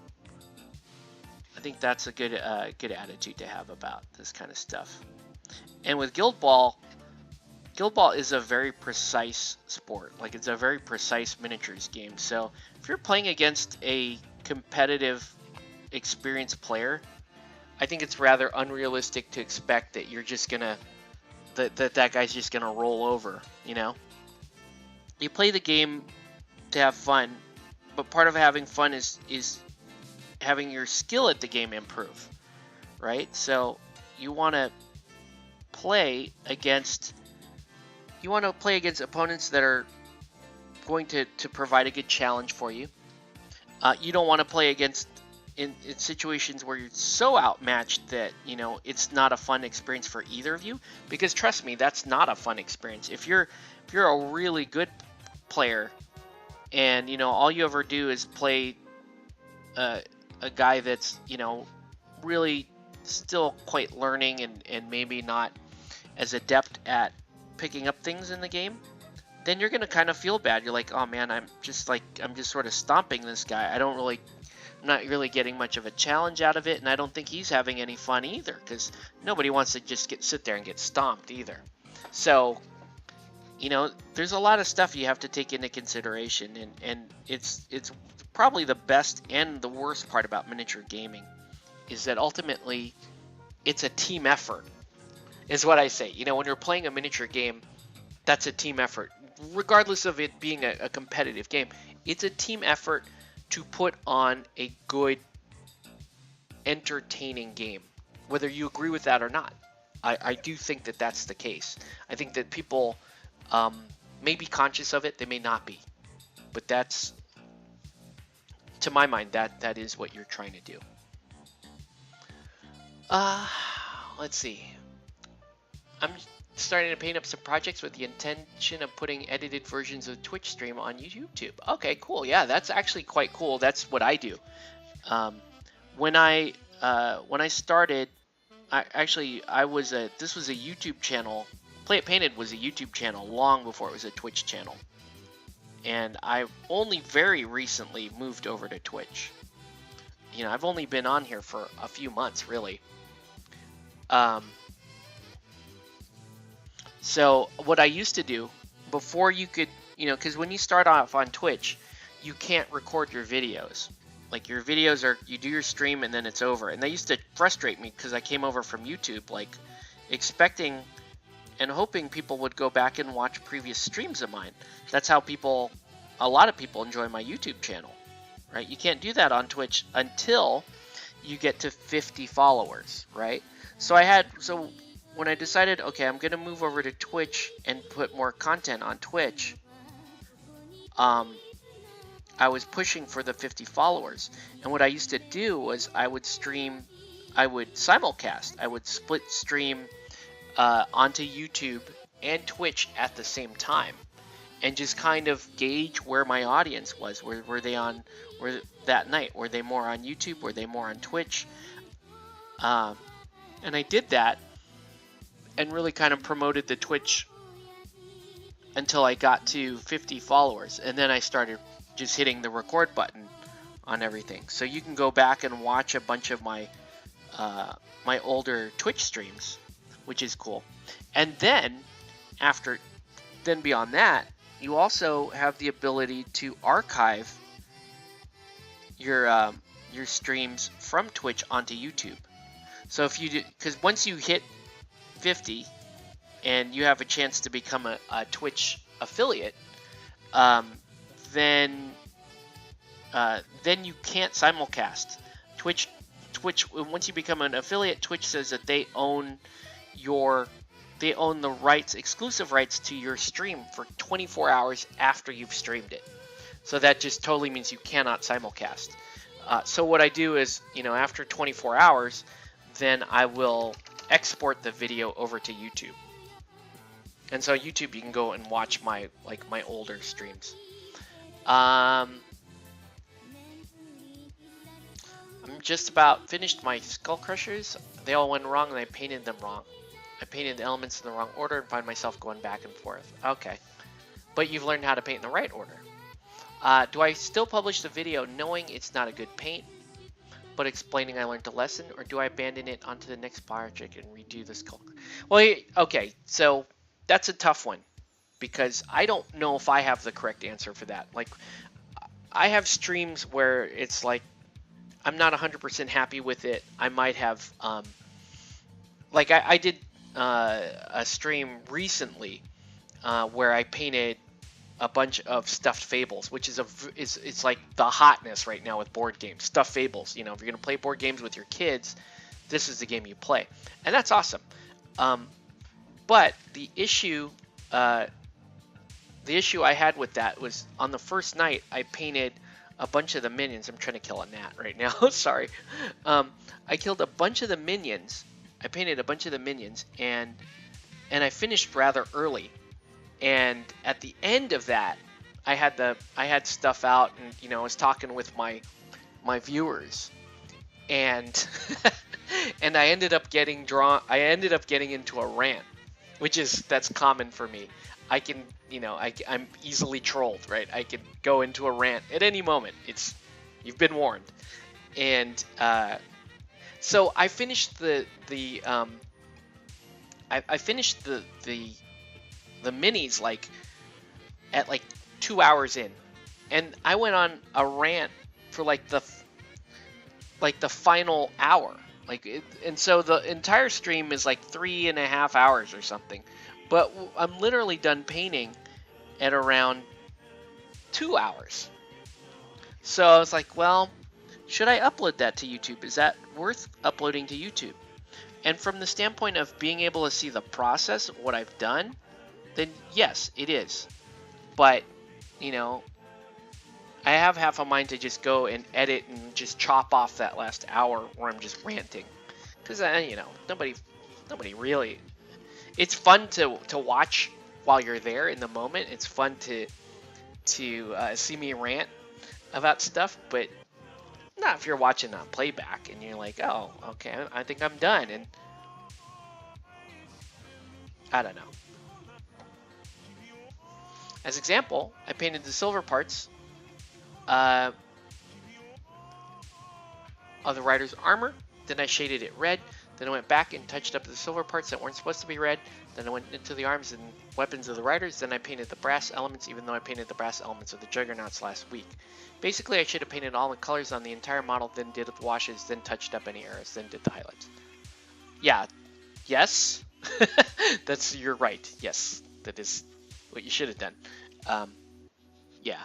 I think that's a good attitude to have about this kind of stuff. And with Guild Ball is a very precise sport. Like, it's a very precise miniatures game. So if you're playing against a competitive, experienced player, I think it's rather unrealistic to expect that you're just gonna that guy's just gonna roll over. You play the game to have fun, but part of having fun is having your skill at the game improve, right? So you want to play against opponents that are going to provide a good challenge for you. You don't want to play against in situations where you're so outmatched that it's not a fun experience for either of you, because trust me, that's not a fun experience. If you're a really good player and all you ever do is play a guy that's really still quite learning and maybe not as adept at picking up things in the game, then you're gonna kind of feel bad. You're like, oh man, I'm just sort of stomping this guy. I'm not really getting much of a challenge out of it, and I don't think he's having any fun either, because nobody wants to just sit there and get stomped either. So, there's a lot of stuff you have to take into consideration, and it's probably the best and the worst part about miniature gaming is that ultimately it's a team effort, is what I say. When you're playing a miniature game, that's a team effort. Regardless of it being a competitive game, it's a team effort to put on a good, entertaining game, whether you agree with that or not. I do think that that's the case. I think that people may be conscious of it, they may not be, but that's, to my mind, that is what you're trying to do. Let's see. I'm starting to paint up some projects with the intention of putting edited versions of Twitch stream on YouTube. Okay, cool. Yeah, that's actually quite cool. That's what I do. When I started, this was a YouTube channel. Play It Painted was a YouTube channel long before it was a Twitch channel. And I only very recently moved over to Twitch. You know, I've only been on here for a few months, really. So what I used to do before you could, you know, because when you start off on Twitch, you can't record your videos. Like your videos are, you do your stream and then it's over. And that used to frustrate me because I came over from YouTube, like expecting and hoping people would go back and watch previous streams of mine. That's how a lot of people enjoy my YouTube channel, right? You can't do that on Twitch until you get to 50 followers, right? So when I decided, okay, I'm going to move over to Twitch and put more content on Twitch, I was pushing for the 50 followers. And what I used to do was I would simulcast. I would split stream onto YouTube and Twitch at the same time and just kind of gauge where my audience was. Were they that night? Were they more on YouTube? Were they more on Twitch? And I did that and really kind of promoted the Twitch until I got to 50 followers. And then I started just hitting the record button on everything. So you can go back and watch a bunch of my my older Twitch streams, which is cool. And then beyond that, you also have the ability to archive your streams from Twitch onto YouTube. So if you do, because once you hit 50 and you have a chance to become a Twitch affiliate, then you can't simulcast. Twitch once you become an affiliate, Twitch says that they own the rights, exclusive rights to your stream for 24 hours after you've streamed it. So that just totally means you cannot simulcast. So what I do is, you know, after 24 hours, then I will export the video over to YouTube. And so YouTube, you can go and watch my older streams. I'm just about finished my skull crushers. They all went wrong and I painted them wrong. I painted the elements in the wrong order and find myself going back and forth. Okay. But you've learned how to paint in the right order. Do I still publish the video knowing it's not a good paint, but explaining I learned a lesson, or do I abandon it onto the next project and redo the skull? Well, okay, so that's a tough one because I don't know if I have the correct answer for that. Like, I have streams where it's like I'm not 100% happy with it. I might have, like I did a stream recently where I painted a bunch of stuffed fables, which is it's like the hotness right now with board games. Stuffed fables. You know, if you're gonna play board games with your kids, this is the game you play, and that's awesome. But the issue I had with that was on the first night I painted a bunch of the minions. I'm trying to kill a gnat right now. Sorry. I killed a bunch of the minions. I painted a bunch of the minions, and I finished rather early. And at the end of that, I had stuff out, and you know, I was talking with my viewers, and and I ended up getting into a rant, that's common for me. I can, you know, I'm easily trolled, right? I could go into a rant at any moment. You've been warned. And so I finished the minis at 2 hours in, and I went on a rant for the final hour, and so the entire stream is 3.5 hours or something, but I'm literally done painting at around 2 hours. So I was like, well, should I upload that to YouTube? Is that worth uploading to YouTube? And from the standpoint of being able to see the process of what I've done, then yes, it is. But, you know, I have half a mind to just go and edit and just chop off that last hour where I'm just ranting. Because, you know, nobody really... it's fun to watch while you're there in the moment. It's fun to see me rant about stuff, but not if you're watching on playback and you're like, oh, okay, I think I'm done, and I don't know. As example, I painted the silver parts of the rider's armor, then I shaded it red, then I went back and touched up the silver parts that weren't supposed to be red, then I went into the arms and weapons of the riders, then I painted the brass elements, even though I painted the brass elements of the juggernauts last week. Basically, I should have painted all the colors on the entire model, then did the washes, then touched up any errors, then did the highlights. Yeah, yes, you're right. Yes, that is what you should have done. Yeah,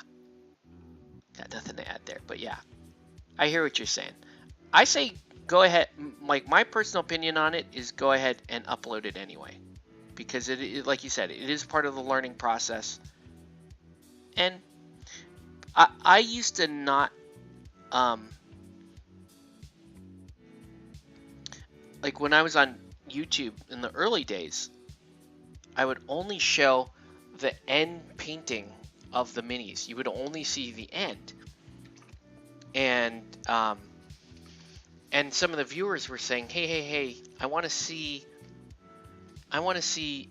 got nothing to add there, but yeah, I hear what you're saying. I say go ahead, like my personal opinion on it is go ahead and upload it anyway, because it like you said, it is part of the learning process. And I used to not like when I was on YouTube in the early days, I would only show the end painting of the minis. You would only see the end. And some of the viewers were saying, hey, I want to see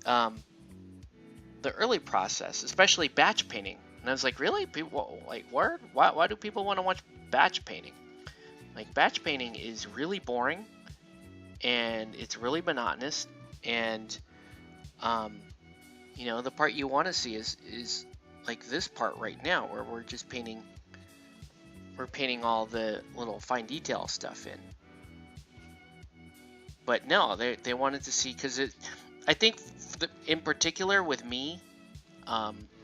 the early process, especially batch painting. And I was like, really? People like, why do people want to watch batch painting? Like, batch painting is really boring and it's really monotonous, and you know, the part you want to see is like this part right now, where we're just painting all the little fine detail stuff in. But no, they wanted to see, because I think in particular with me,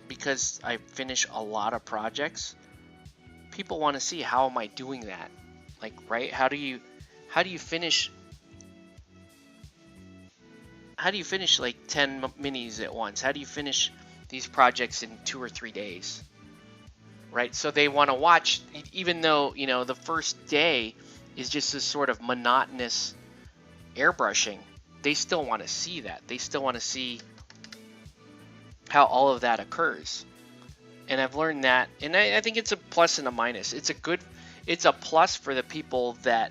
because I finish a lot of projects, people want to see how am I doing that, like, right? How do you finish like 10 minis at once? How do you finish these projects in 2 or 3 days? Right? So they want to watch, even though, you know, the first day is just this sort of monotonous airbrushing, they still want to see that. They still want to see how all of that occurs. And I've learned that, and I think it's a plus and a minus. It's a plus for the people that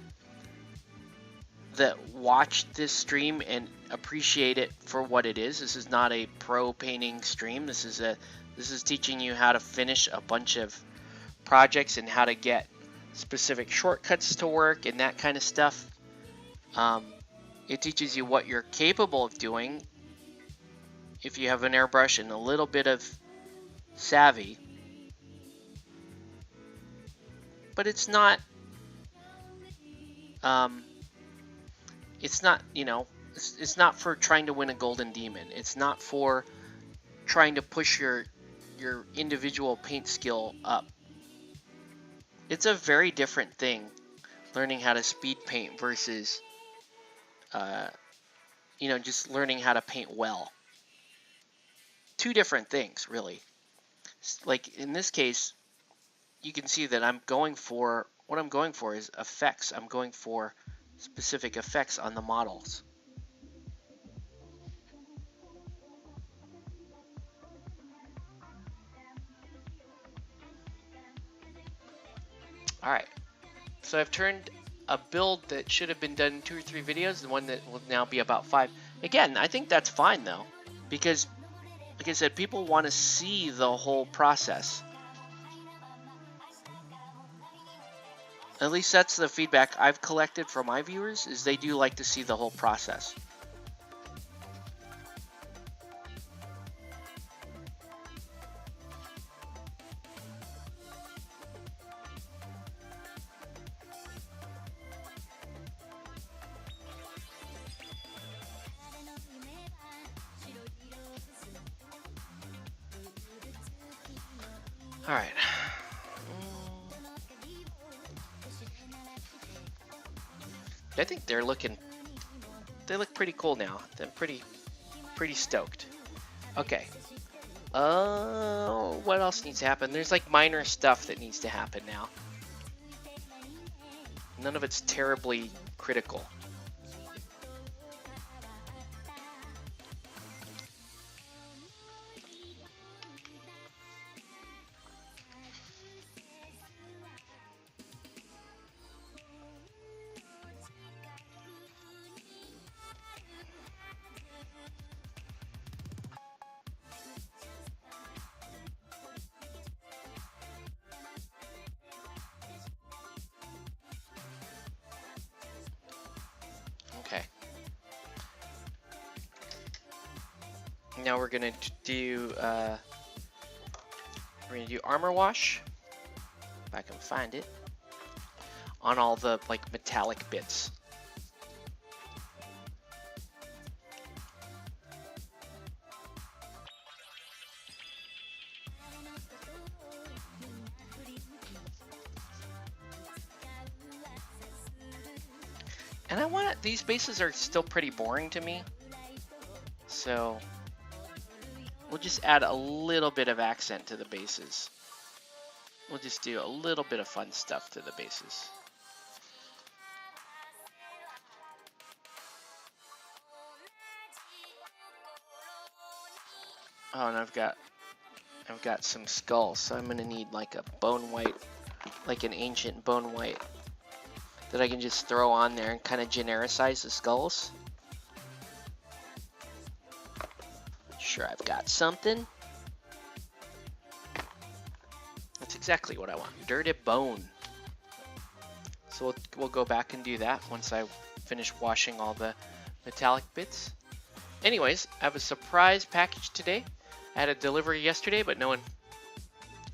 watch this stream and appreciate it for what it is. This is not a pro painting stream. This is teaching you how to finish a bunch of projects and how to get specific shortcuts to work and that kind of stuff. It teaches you what you're capable of doing if you have an airbrush and a little bit of savvy. But it's not, you know, it's not for trying to win a golden demon. It's not for trying to push your individual paint skill up. It's a very different thing, learning how to speed paint versus you know, just learning how to paint well. Two different things, really. Like in this case, you can see that what I'm going for is effects. I'm going for specific effects on the models. All right, so I've turned a build that should have been done in 2 or 3 videos, the one that will now be about 5. Again, I think that's fine though, because like I said, people want to see the whole process. At least that's the feedback I've collected from my viewers, is they do like to see the whole process. All right. I think they look pretty cool now. They're pretty stoked. Okay. What else needs to happen? There's like minor stuff that needs to happen now. None of it's terribly critical. Now we're gonna do armor wash, if I can find it, on all the like metallic bits. And I want these bases are still pretty boring to me, so we'll just add a little bit of accent to the bases. We'll just do a little bit of fun stuff to the bases. Oh, and I've got some skulls, so I'm gonna need like a bone white, like an ancient bone white, that I can just throw on there and kind of genericize the skulls. Sure, I've got something. That's exactly what I want. Dirty bone. So we'll go back and do that once I finish washing all the metallic bits. Anyways, I have a surprise package today. I had a delivery yesterday, but no one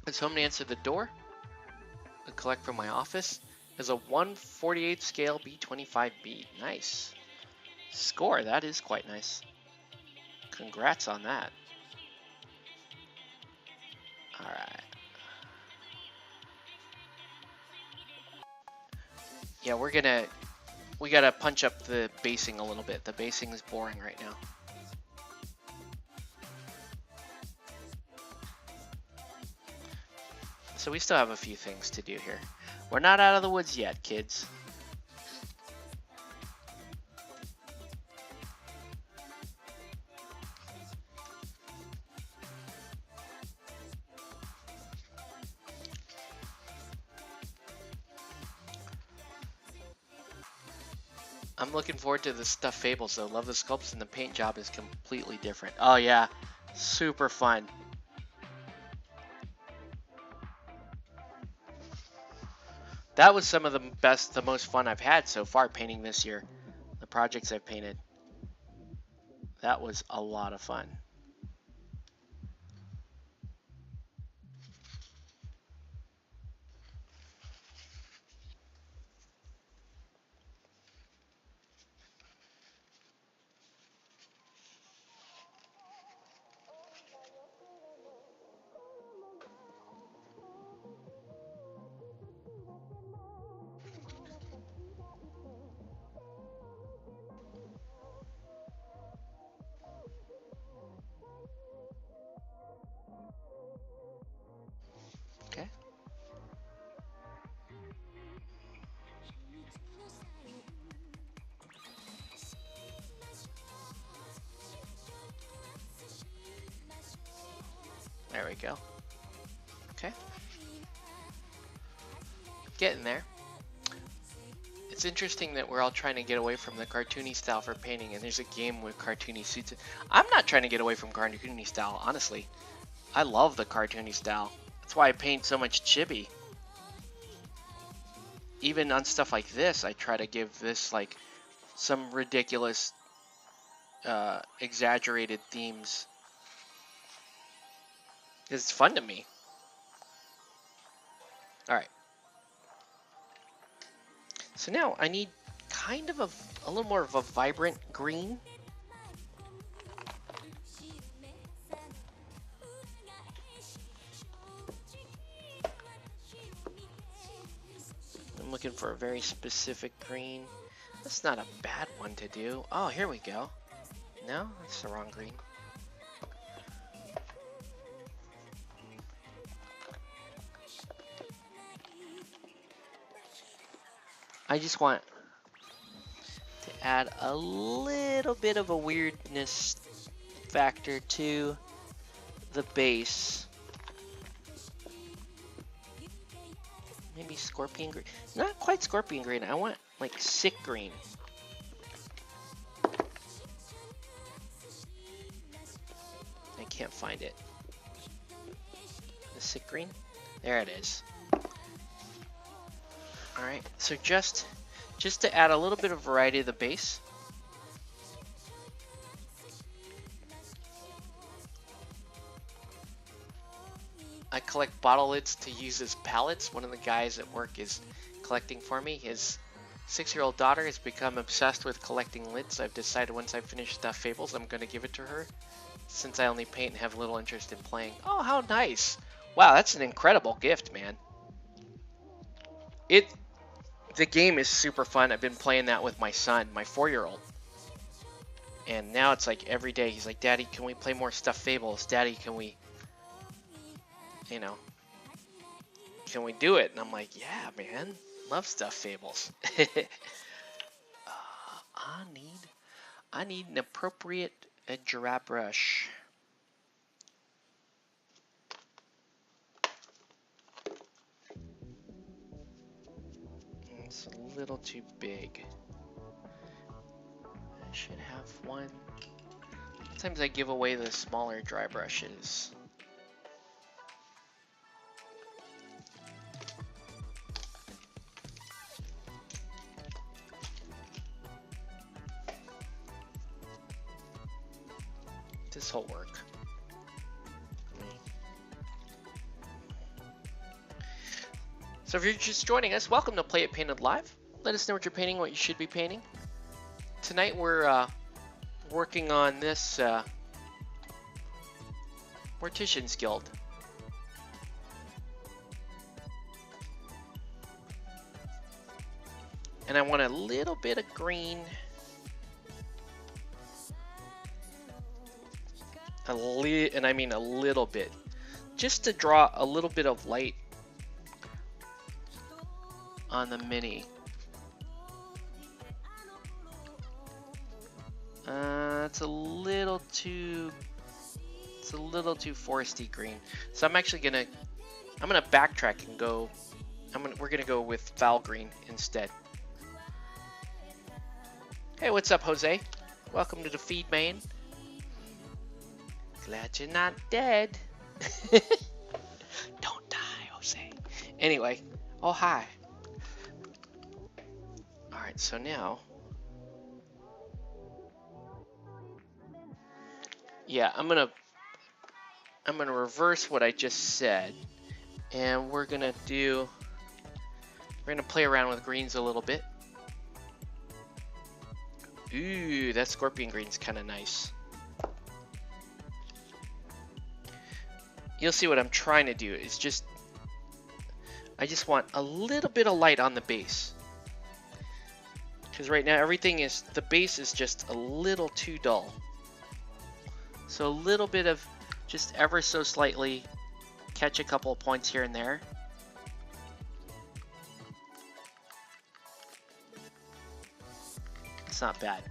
was home to answer the door. To collect from my office is a 1/48 scale B25B. Nice. Score, that is quite nice. Congrats on that. Alright. Yeah, we gotta punch up the basing a little bit. The basing is boring right now. So we still have a few things to do here. We're not out of the woods yet, kids. I'm looking forward to the stuffed fables though. Love the sculpts and the paint job is completely different. Oh yeah, super fun. That was some of the most fun I've had so far painting this year. The projects I've painted. That was a lot of fun. Okay. There we go. Okay. Getting there. It's interesting that we're all trying to get away from the cartoony style for painting, and there's a game with cartoony suits. I'm not trying to get away from cartoony style, honestly. I love the cartoony style. That's why I paint so much chibi. Even on stuff like this, I try to give this like some ridiculous, exaggerated themes. It's fun to me. Alright. So now I need kind of a little more of a vibrant green. I'm looking for a very specific green. That's not a bad one to do. Oh, here we go. No, that's the wrong green. I just want to add a little bit of a weirdness factor to the base. Maybe scorpion green. Not quite scorpion green. I want like sick green. I can't find it. The sick green? There it is. Alright, so just to add a little bit of variety to the base. I collect bottle lids to use as pallets. One of the guys at work is collecting for me. His 6-year-old daughter has become obsessed with collecting lids. I've decided once I finish Stuffed Fables, I'm going to give it to her, since I only paint and have little interest in playing. Oh, how nice. Wow, that's an incredible gift, man. The game is super fun. I've been playing that with my son, my 4-year-old. And now it's like every day he's like, Daddy, can we play more Stuffed Fables? Daddy, can we, you know, can we do it? And I'm like, yeah, man, love Stuffed Fables. I need an appropriate dry brush. It's a little too big. I should have one. Sometimes I give away the smaller dry brushes. This will work. So if you're just joining us, welcome to Play It Painted Live. Let us know what you're painting, what you should be painting. Tonight we're working on this Morticians Guild. And I want a little bit of green. And I mean a little bit. Just to draw a little bit of light on the mini. It's a little too foresty green. So I'm actually gonna backtrack and go. We're gonna go with foul green instead. Hey, what's up, Jose? Welcome to the feed, man. Glad you're not dead. Don't die, Jose. Anyway, oh hi. All right, so now. Yeah, I'm gonna reverse what I just said, and we're gonna play around with greens a little bit. Ooh, that scorpion green's kind of nice. You'll see what I'm trying to do is I just want a little bit of light on the base, because right now the base is just a little too dull. So a little bit of just ever so slightly catch a couple of points here and there. It's not bad.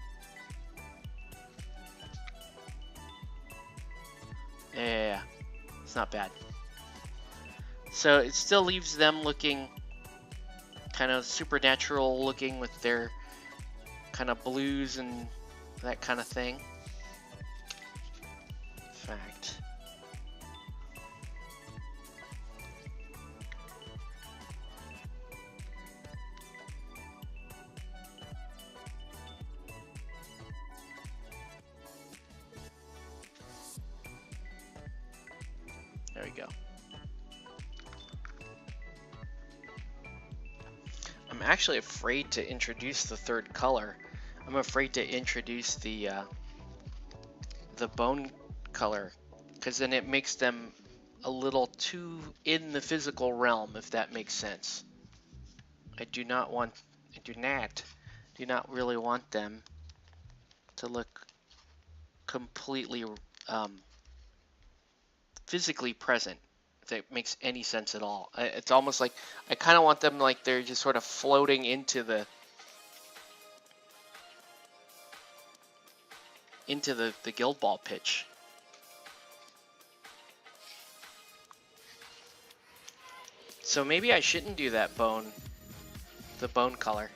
Yeah, it's not bad. So it still leaves them looking kind of supernatural looking with their kind of blues and that kind of thing. Fact. There we go. I'm actually afraid to introduce the third color. I'm afraid to introduce the bone color, because then it makes them a little too in the physical realm, if that makes sense. I do not really want them to look completely physically present, if that makes any sense at all. It's almost like I kind of want them like they're just sort of floating into the guild ball pitch. So maybe I shouldn't do that the bone color.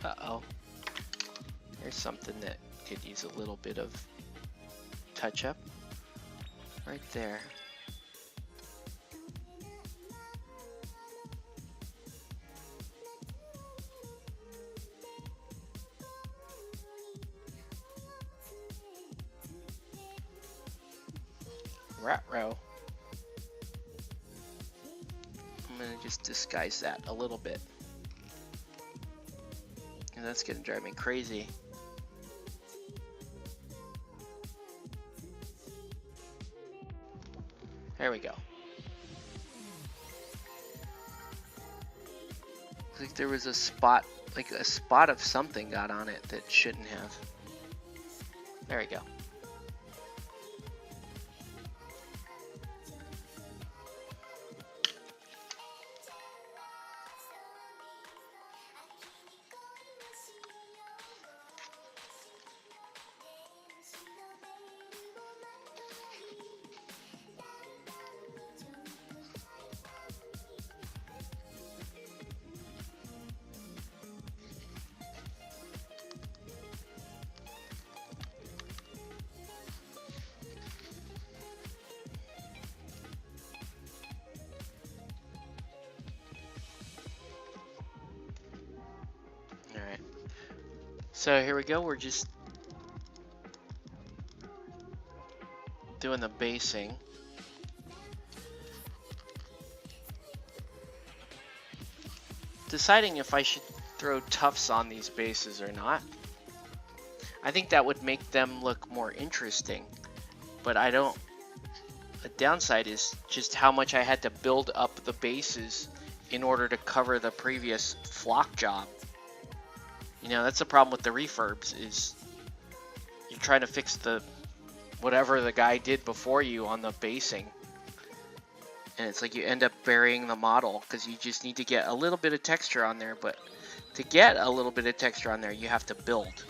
Uh-oh. There's something that could use a little bit of touch up right there. Ruh-roh. I'm gonna just disguise that a little bit. And that's gonna drive me crazy. There we go. Looks like there was a spot, like a spot of something got on it that shouldn't have. There we go. Alright. So here we go, we're just doing the basing. Deciding if I should throw tufts on these bases or not. I think that would make them look more interesting, but I don't. The downside is just how much I had to build up the bases in order to cover the previous flock job. You know, that's the problem with the refurbs, is you're trying to fix the whatever the guy did before you on the basing. And it's like you end up burying the model because you just need to get a little bit of texture on there. But to get a little bit of texture on there, you have to build.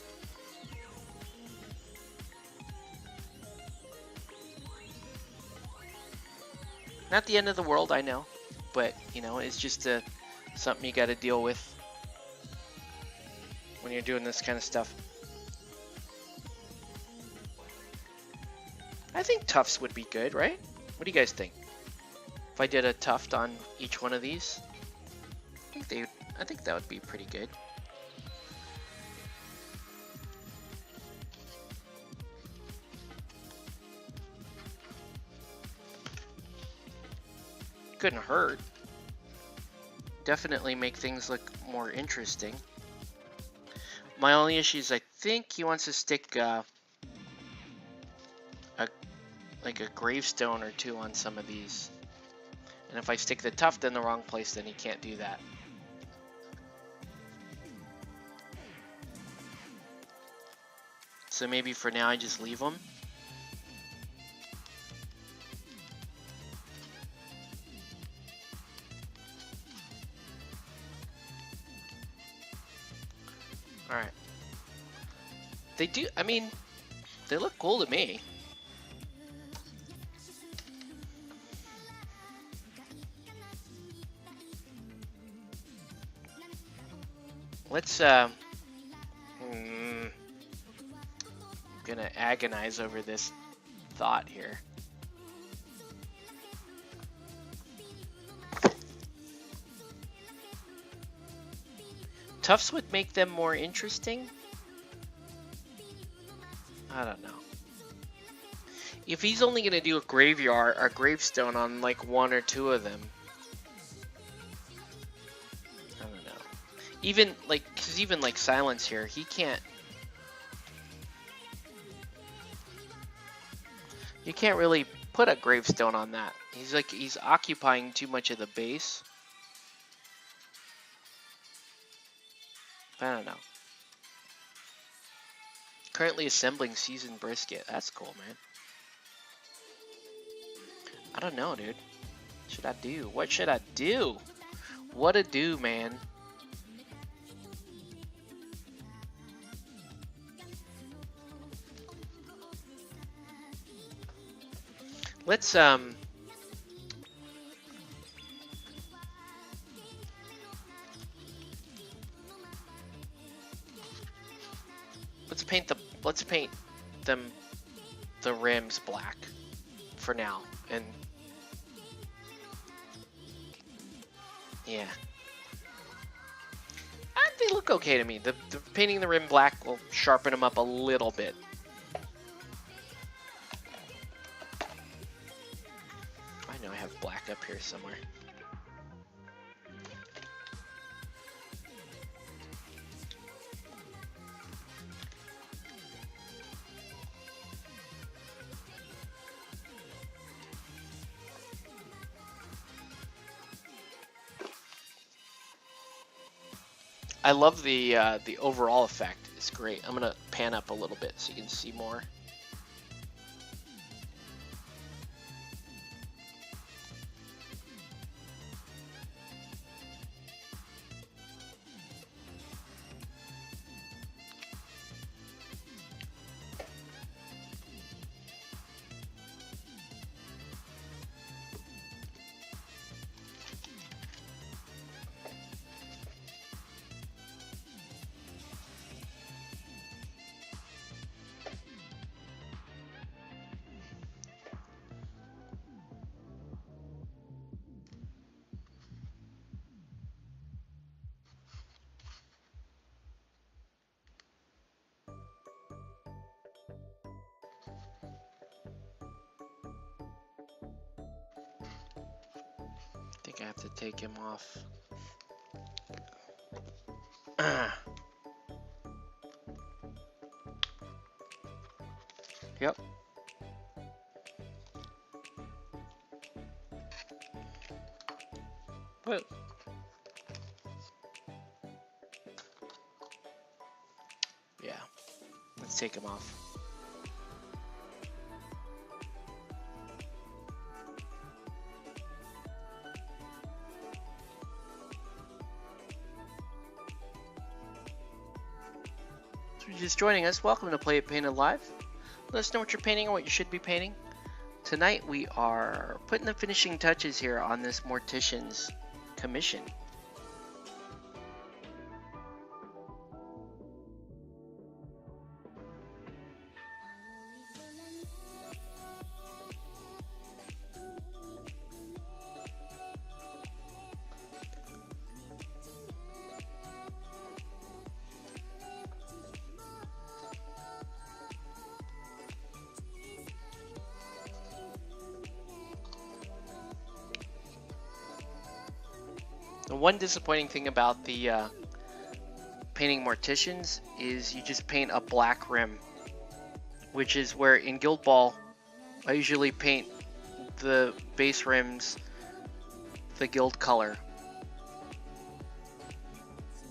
Not the end of the world, I know. But, you know, it's just something you got to deal with when you're doing this kind of stuff. I think tufts would be good, right? What do you guys think? If I did a tuft on each one of these, I think that would be pretty good. Couldn't hurt. Definitely make things look more interesting. My only issue is I think he wants to stick like a gravestone or two on some of these. And if I stick the tuft in the wrong place, then he can't do that. So maybe for now I just leave them. Alright. They do, I mean, they look cool to me. Let's, gonna agonize over this thought here. Tufts would make them more interesting? I don't know. If he's only gonna do a graveyard or gravestone on like one or two of them, I don't know. Even like, cause even like Silence here, he can't. You can't really put a gravestone on that. He's occupying too much of the base. I don't know. Currently assembling seasoned brisket. That's cool, man. I don't know, dude. What should I do? What should I do? What to do, man? Let's paint them the rims black for now, and yeah, they look okay to me. The painting the rim black will sharpen them up a little bit. I know I have black up here somewhere. I love the overall effect. It's great. I'm gonna pan up a little bit so you can see more. I think I have to take him off. Yep. Whoa. Yeah. Let's take him off. If you're just joining us, welcome to Play It Painted Live. Let us know what you're painting and what you should be painting. Tonight we are putting the finishing touches here on this Morticians commission. The one disappointing thing about the painting Morticians is you just paint a black rim, which is where in Guild Ball I usually paint the base rims the guild color.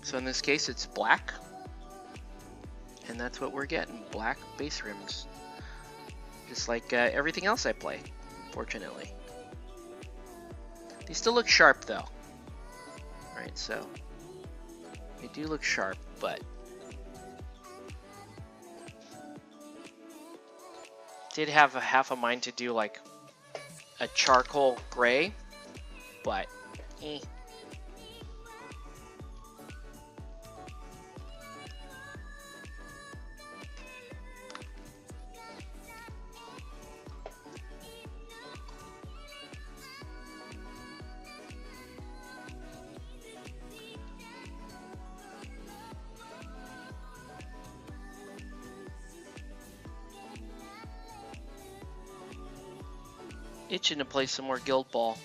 So in this case it's black, and that's what we're getting, black base rims. Just like everything else I play, fortunately. They still look sharp though. Right, so they do look sharp, but did have a half a mind to do like a charcoal gray, but eh. Itching to play some more Guild Ball.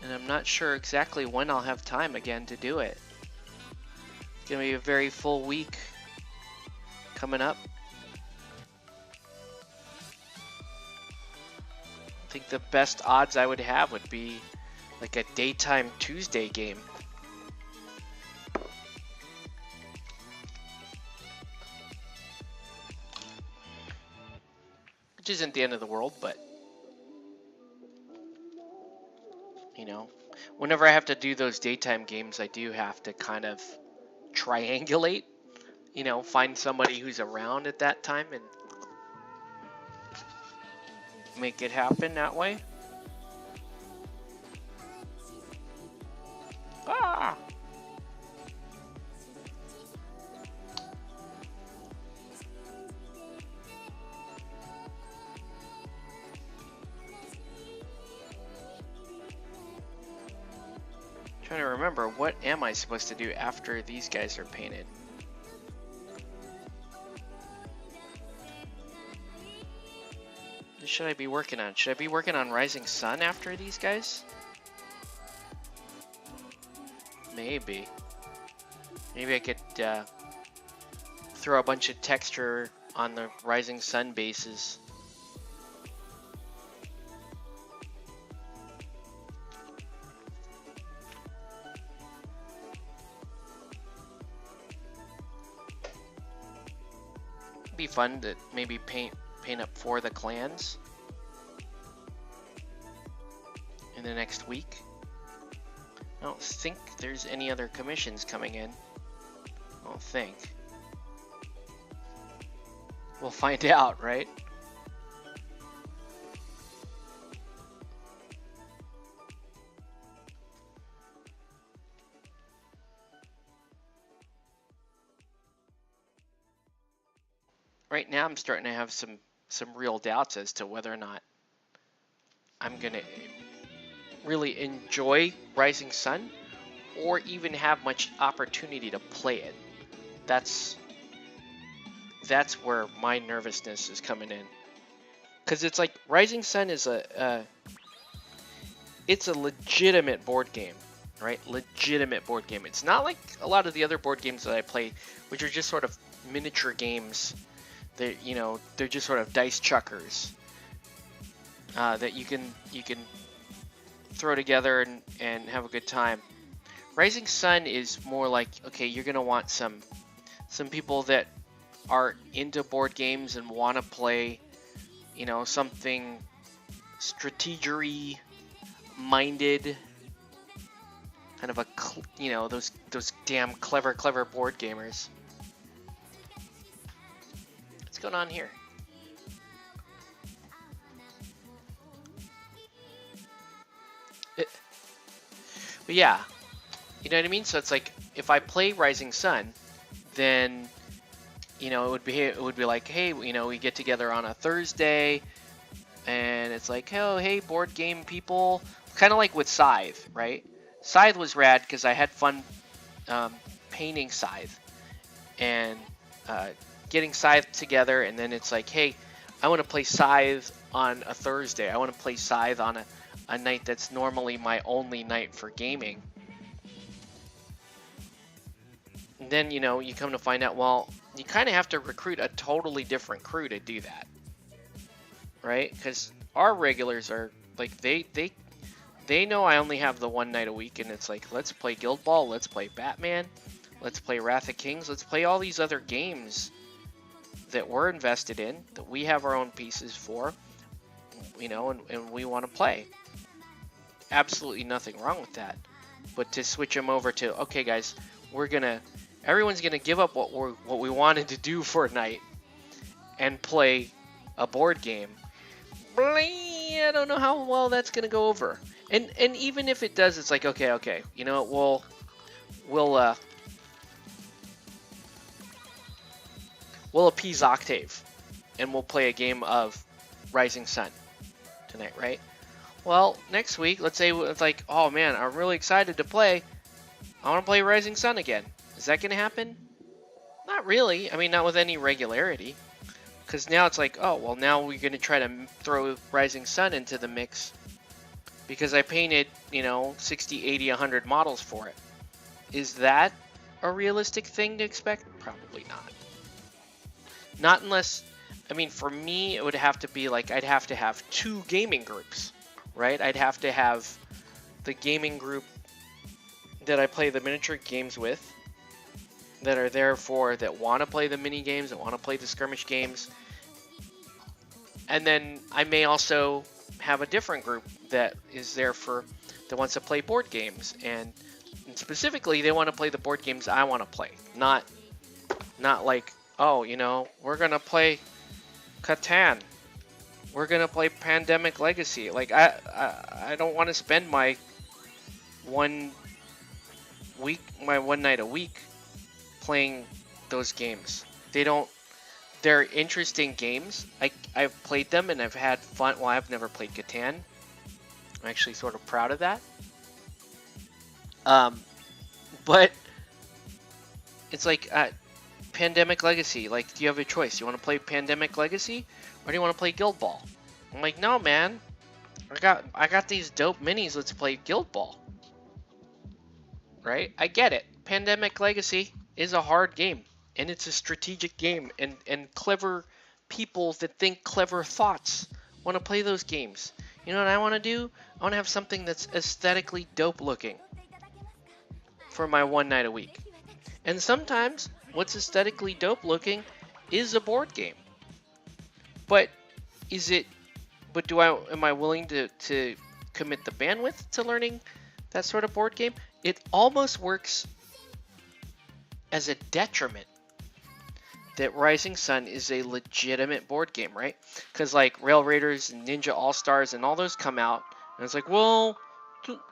And I'm not sure exactly when I'll have time again to do it. It's gonna be a very full week coming up. I think the best odds I would have would be like a daytime Tuesday game. Which isn't the end of the world, but you know, whenever I have to do those daytime games, I do have to kind of triangulate, you know, find somebody who's around at that time and make it happen that way. Ah! Trying to remember, what am I supposed to do after these guys are painted? should I be working on? Should I be working on Rising Sun after these guys? Maybe. Maybe I could throw a bunch of texture on the Rising Sun bases. Be fun to maybe paint up 4 of the clans in the next week. I don't think there's any other commissions coming in. I don't think. We'll find out, right? Right now I'm starting to have some real doubts as to whether or not I'm gonna really enjoy Rising Sun or even have much opportunity to play it. That's where my nervousness is coming in, because it's like Rising Sun is it's a legitimate board game, right? Legitimate board game. It's not like a lot of the other board games that I play, which are just sort of miniature games. They're just sort of dice chuckers that you can throw together and have a good time. Rising Sun is more like, okay, you're gonna want some people that are into board games and want to play, something strategery minded, kind of a, those damn clever board gamers. What's going on here? But yeah, you know what I mean? So it's like, if I play Rising Sun, then, it would be like, hey, we get together on a Thursday, and it's like, oh, hey, board game people. Kind of like with Scythe, right? Scythe was rad because I had fun painting Scythe and getting Scythe together, and then it's like, hey, I want to play Scythe on a Thursday. I want to play Scythe on a night that's normally my only night for gaming. And then, you come to find out, well, you kind of have to recruit a totally different crew to do that, right? Because our regulars are, like, they know I only have the one night a week, and it's like, let's play Guild Ball, let's play Batman, let's play Wrath of Kings, let's play all these other games that we're invested in, that we have our own pieces for, and we want to play. Absolutely nothing wrong with that. But to switch them over to, okay, guys, everyone's gonna give up what we wanted to do for a night and play a board game. I don't know how well that's gonna go over. And even if it does, it's like, okay, we'll appease Octave, and we'll play a game of Rising Sun tonight, right? Well, next week, let's say it's like, oh man, I'm really excited to play. I want to play Rising Sun again. Is that going to happen? Not really. I mean, not with any regularity. Because now it's like, oh, well, now we're going to try to throw Rising Sun into the mix. Because I painted, 60, 80, 100 models for it. Is that a realistic thing to expect? Probably not. Not unless, for me, it would have to be like, I'd have to have 2 gaming groups, right? I'd have to have the gaming group that I play the miniature games with, that are there that want to play the mini games, that want to play the skirmish games. And then I may also have a different group that is there that wants to play board games. And specifically, they want to play the board games I want to play. Not like, oh, we're going to play Catan. We're going to play Pandemic Legacy. Like, I don't want to spend my one night a week playing those games. They're interesting games. I've played them and I've had fun. Well, I've never played Catan. I'm actually sort of proud of that. But it's like Pandemic Legacy. Like, do you have a choice? You want to play Pandemic Legacy or do you want to play Guild Ball? I'm like, no, man. I got these dope minis. Let's play Guild Ball. Right? I get it. Pandemic Legacy is a hard game, and it's a strategic game, and clever people that think clever thoughts want to play those games. You know what I want to do? I want to have something that's aesthetically dope looking for my one night a week. And sometimes what's aesthetically dope looking is a board game. But is it but am I willing to commit the bandwidth to learning that sort of board game? It almost works as a detriment that Rising Sun is a legitimate board game, right? Because like Rail Raiders and Ninja All Stars and all those come out, and it's like, well,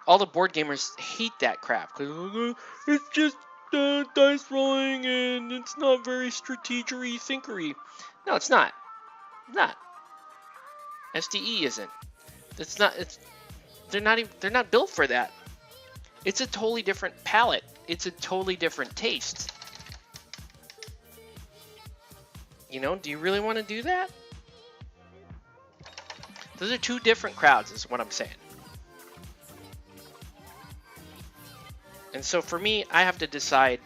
all the board gamers hate that crap because it's just dice rolling and it's not very strategery thinkery. No, it's not. Not. SDE isn't. It's not. They're not built for that. It's a totally different palette. It's a totally different taste. You know, do you really want to do that? Those are two different crowds, is what I'm saying. And so for me, I have to decide.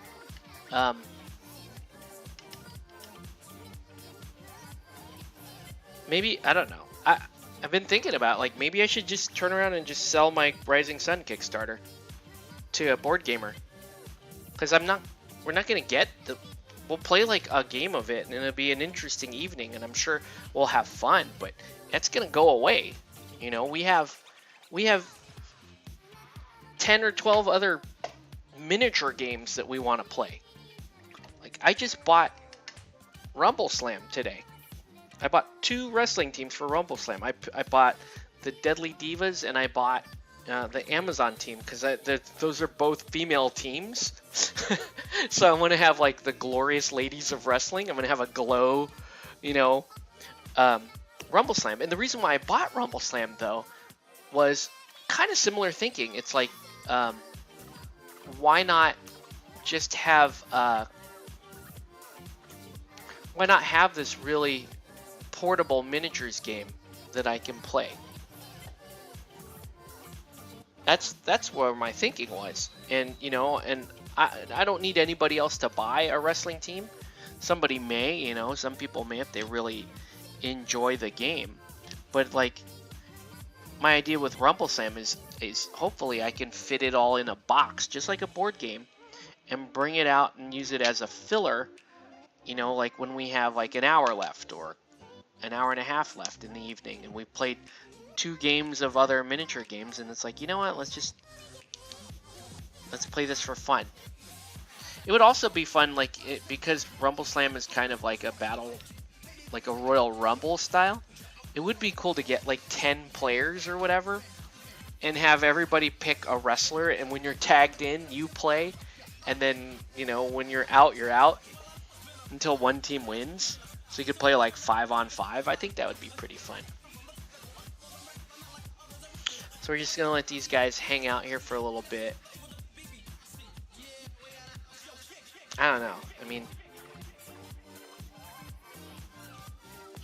Maybe, I don't know. I've been thinking about, like, maybe I should just turn around and just sell my Rising Sun Kickstarter to a board gamer. Because we're not going to get we'll play like a game of it and it'll be an interesting evening and I'm sure we'll have fun, but that's going to go away. You know, we have 10 or 12 other miniature games that we want to play. Like, I just bought Rumble Slam today. I bought 2 wrestling teams for Rumble Slam. I bought the Deadly Divas and I bought the Amazon team because those are both female teams. So I want to have like the Glorious Ladies of Wrestling. I'm going to have a Glow, you know, Rumble Slam. And the reason why I bought Rumble Slam, though, was kind of similar thinking. It's like, why not just have this really portable miniatures game that I can play? That's where my thinking was. And, you know, and I don't need anybody else to buy a wrestling team. Somebody may, you know, some people may if they really enjoy the game. But, like, my idea with Rumble Slam is hopefully I can fit it all in a box, just like a board game, and bring it out and use it as a filler, you know, like when we have like an hour left or an hour and a half left in the evening and we played 2 games of other miniature games and it's like, you know what, let's play this for fun. It would also be fun, like, because Rumble Slam is kind of like a battle, like a Royal Rumble style. It would be cool to get like 10 players or whatever and have everybody pick a wrestler, and when you're tagged in, you play, and then, you know, when you're out until one team wins. So you could play like 5-on-5. I think that would be pretty fun. So we're just going to let these guys hang out here for a little bit. I don't know. I mean,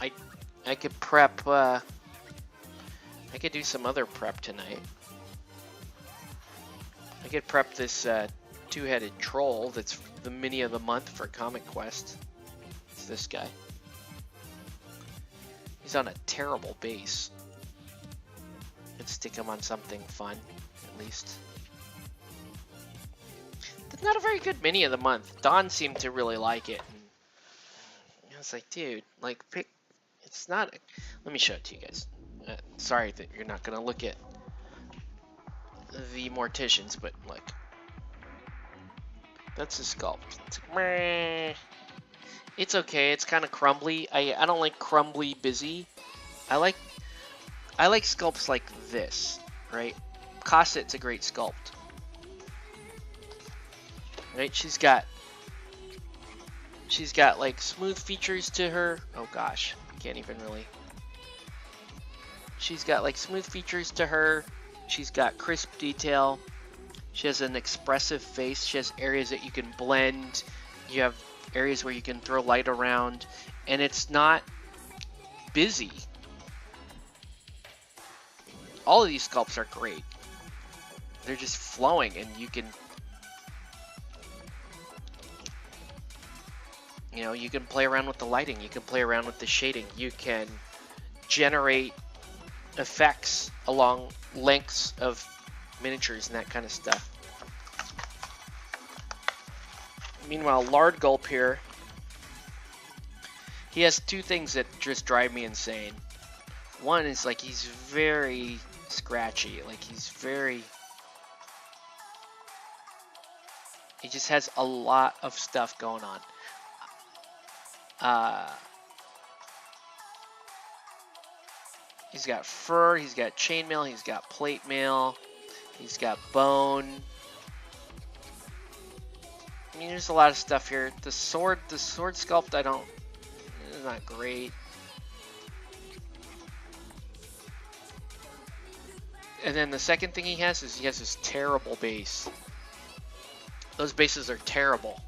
I could prep, I could do some other prep tonight. I could prep this 2-headed troll that's the mini of the month for Comic Quest. It's this guy. He's on a terrible base. Let's stick him on something fun, at least. That's not a very good mini of the month. Don seemed to really like it. And I was like, dude, like, pick. It's not. Let me show it to you guys. Sorry that you're not gonna look at the Morticians, but look. That's a sculpt. It's okay. It's kind of crumbly. I don't like crumbly busy. I like sculpts like this, right? Cosset's a great sculpt. Right? She's got like smooth features to her. Oh gosh, can't even really. She's got like smooth features to her. She's got crisp detail. She has an expressive face. She has areas that you can blend. You have areas where you can throw light around, and it's not busy. all of these sculpts are great. They're just flowing, and you can, you know, you can play around with the lighting, you can play around with the shading, you can generate effects along lengths of miniatures and that kind of stuff. Meanwhile, Lard Gulp here, he has two things that just drive me insane. One is like he's very scratchy, like he just has a lot of stuff going on. He's got fur, he's got chainmail, he's got plate mail, he's got bone. I mean, there's a lot of stuff here. The sword sculpt, it's not great. And then the second thing he has is he has this terrible base. Those bases are terrible.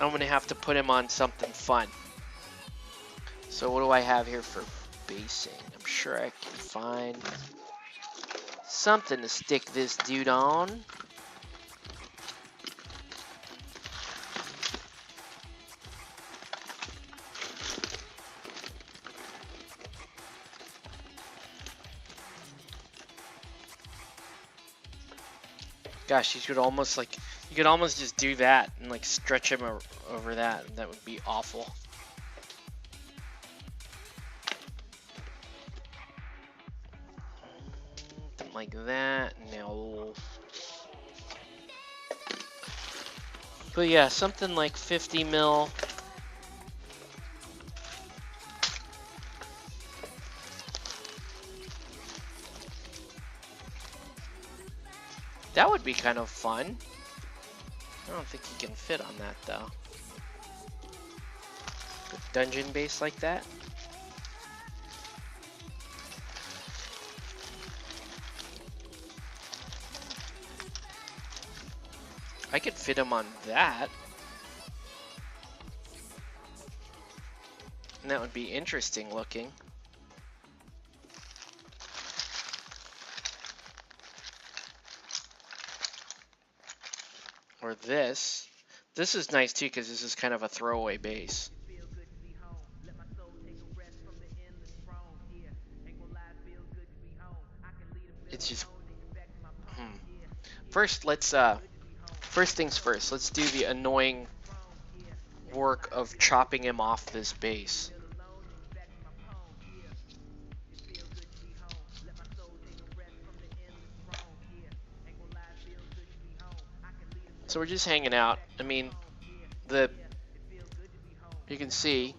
I'm gonna have to put him on something fun. So what do I have here for basing? I'm sure I can find something to stick this dude on. Gosh, you could almost just do that and like stretch him over that. That would be awful. Something like that. No. But yeah, something like 50 mil. That would be kind of fun. I don't think he can fit on that though. A dungeon base like that. I could fit him on that. And that would be interesting looking. Or this. This is nice too because this is kind of a throwaway base. It's just First things first, let's do the annoying work of chopping him off this base. So we're just hanging out. I mean, you can see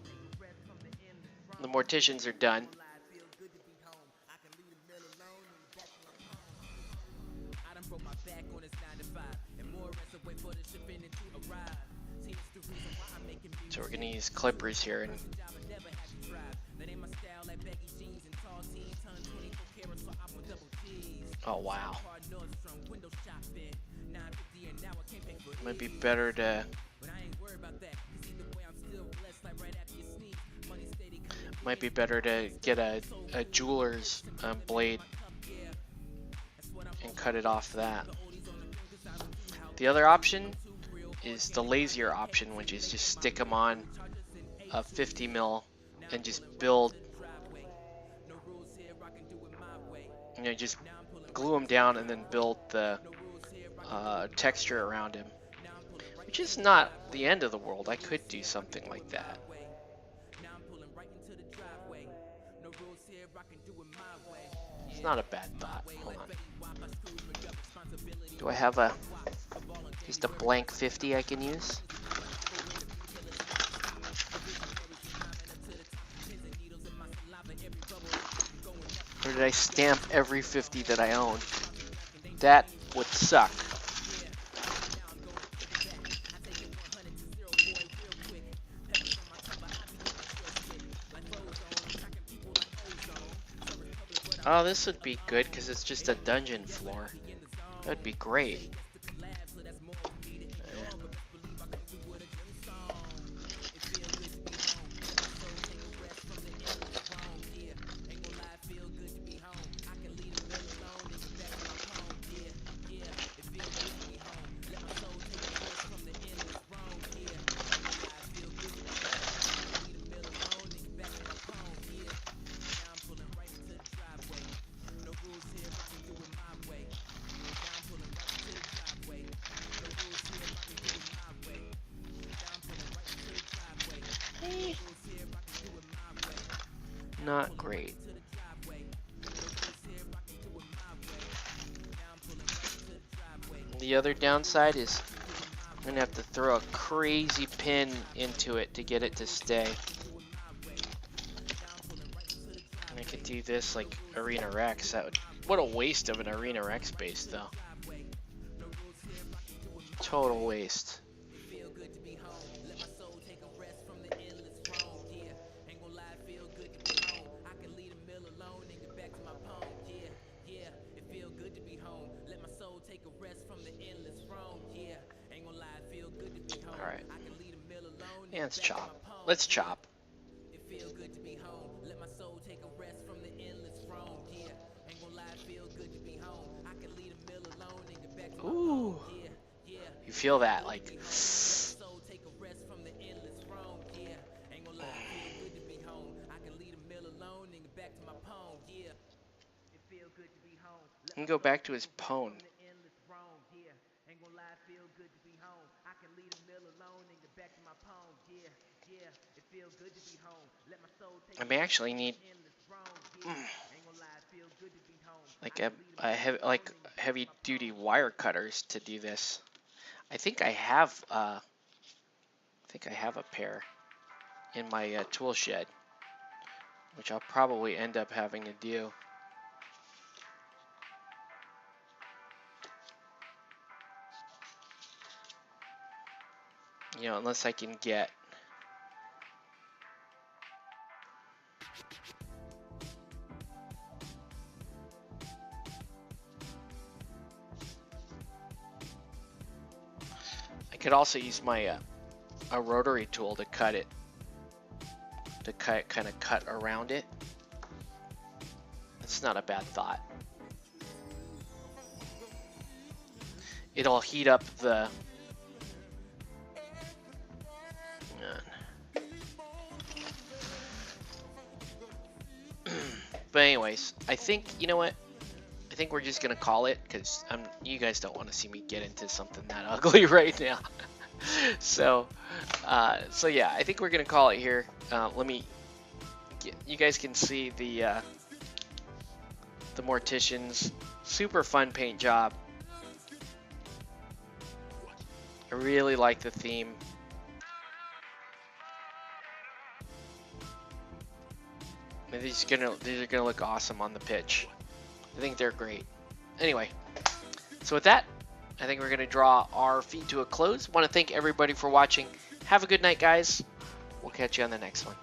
the Morticians are done. So we're gonna use clippers here and oh wow. Might be better to get a jeweler's blade and cut it off that. The other option is the lazier option, which is just stick them on a 50 mil and just build, you know, just glue them down and then build the texture around him, which is not the end of the world. I could do something like that. It's not a bad thought. Hold on. Do I have just a blank 50 I can use? Or did I stamp every 50 that I own? That would suck. Oh, this would be good because it's just a dungeon floor. That would be great. Not great. The other downside is I'm gonna have to throw a crazy pin into it to get it to stay. And I could do this like Arena Rex. What a waste of an Arena Rex base though. Total waste. Alright. Yeah, let's chop. Let's chop. Ooh. You feel that, like... He can go back to his pwn. I may actually need like heavy duty wire cutters to do this. I think I have a pair in my tool shed, which I'll probably end up having to do. You know, unless I can get I could also use my a rotary tool to cut it, kind of cut around it. It's not a bad thought. It'll heat up the but anyways, I think, you know what? I think we're just gonna call it, because you guys don't want to see me get into something that ugly right now. So yeah, I think we're gonna call it here. Let me you guys can see the Morticians. Super fun paint job. I really like the theme. And these are gonna look awesome on the pitch. I think they're great. Anyway, so with that, I think we're gonna draw our feed to a close. Want to thank everybody for watching. Have a good night, guys. We'll catch you on the next one.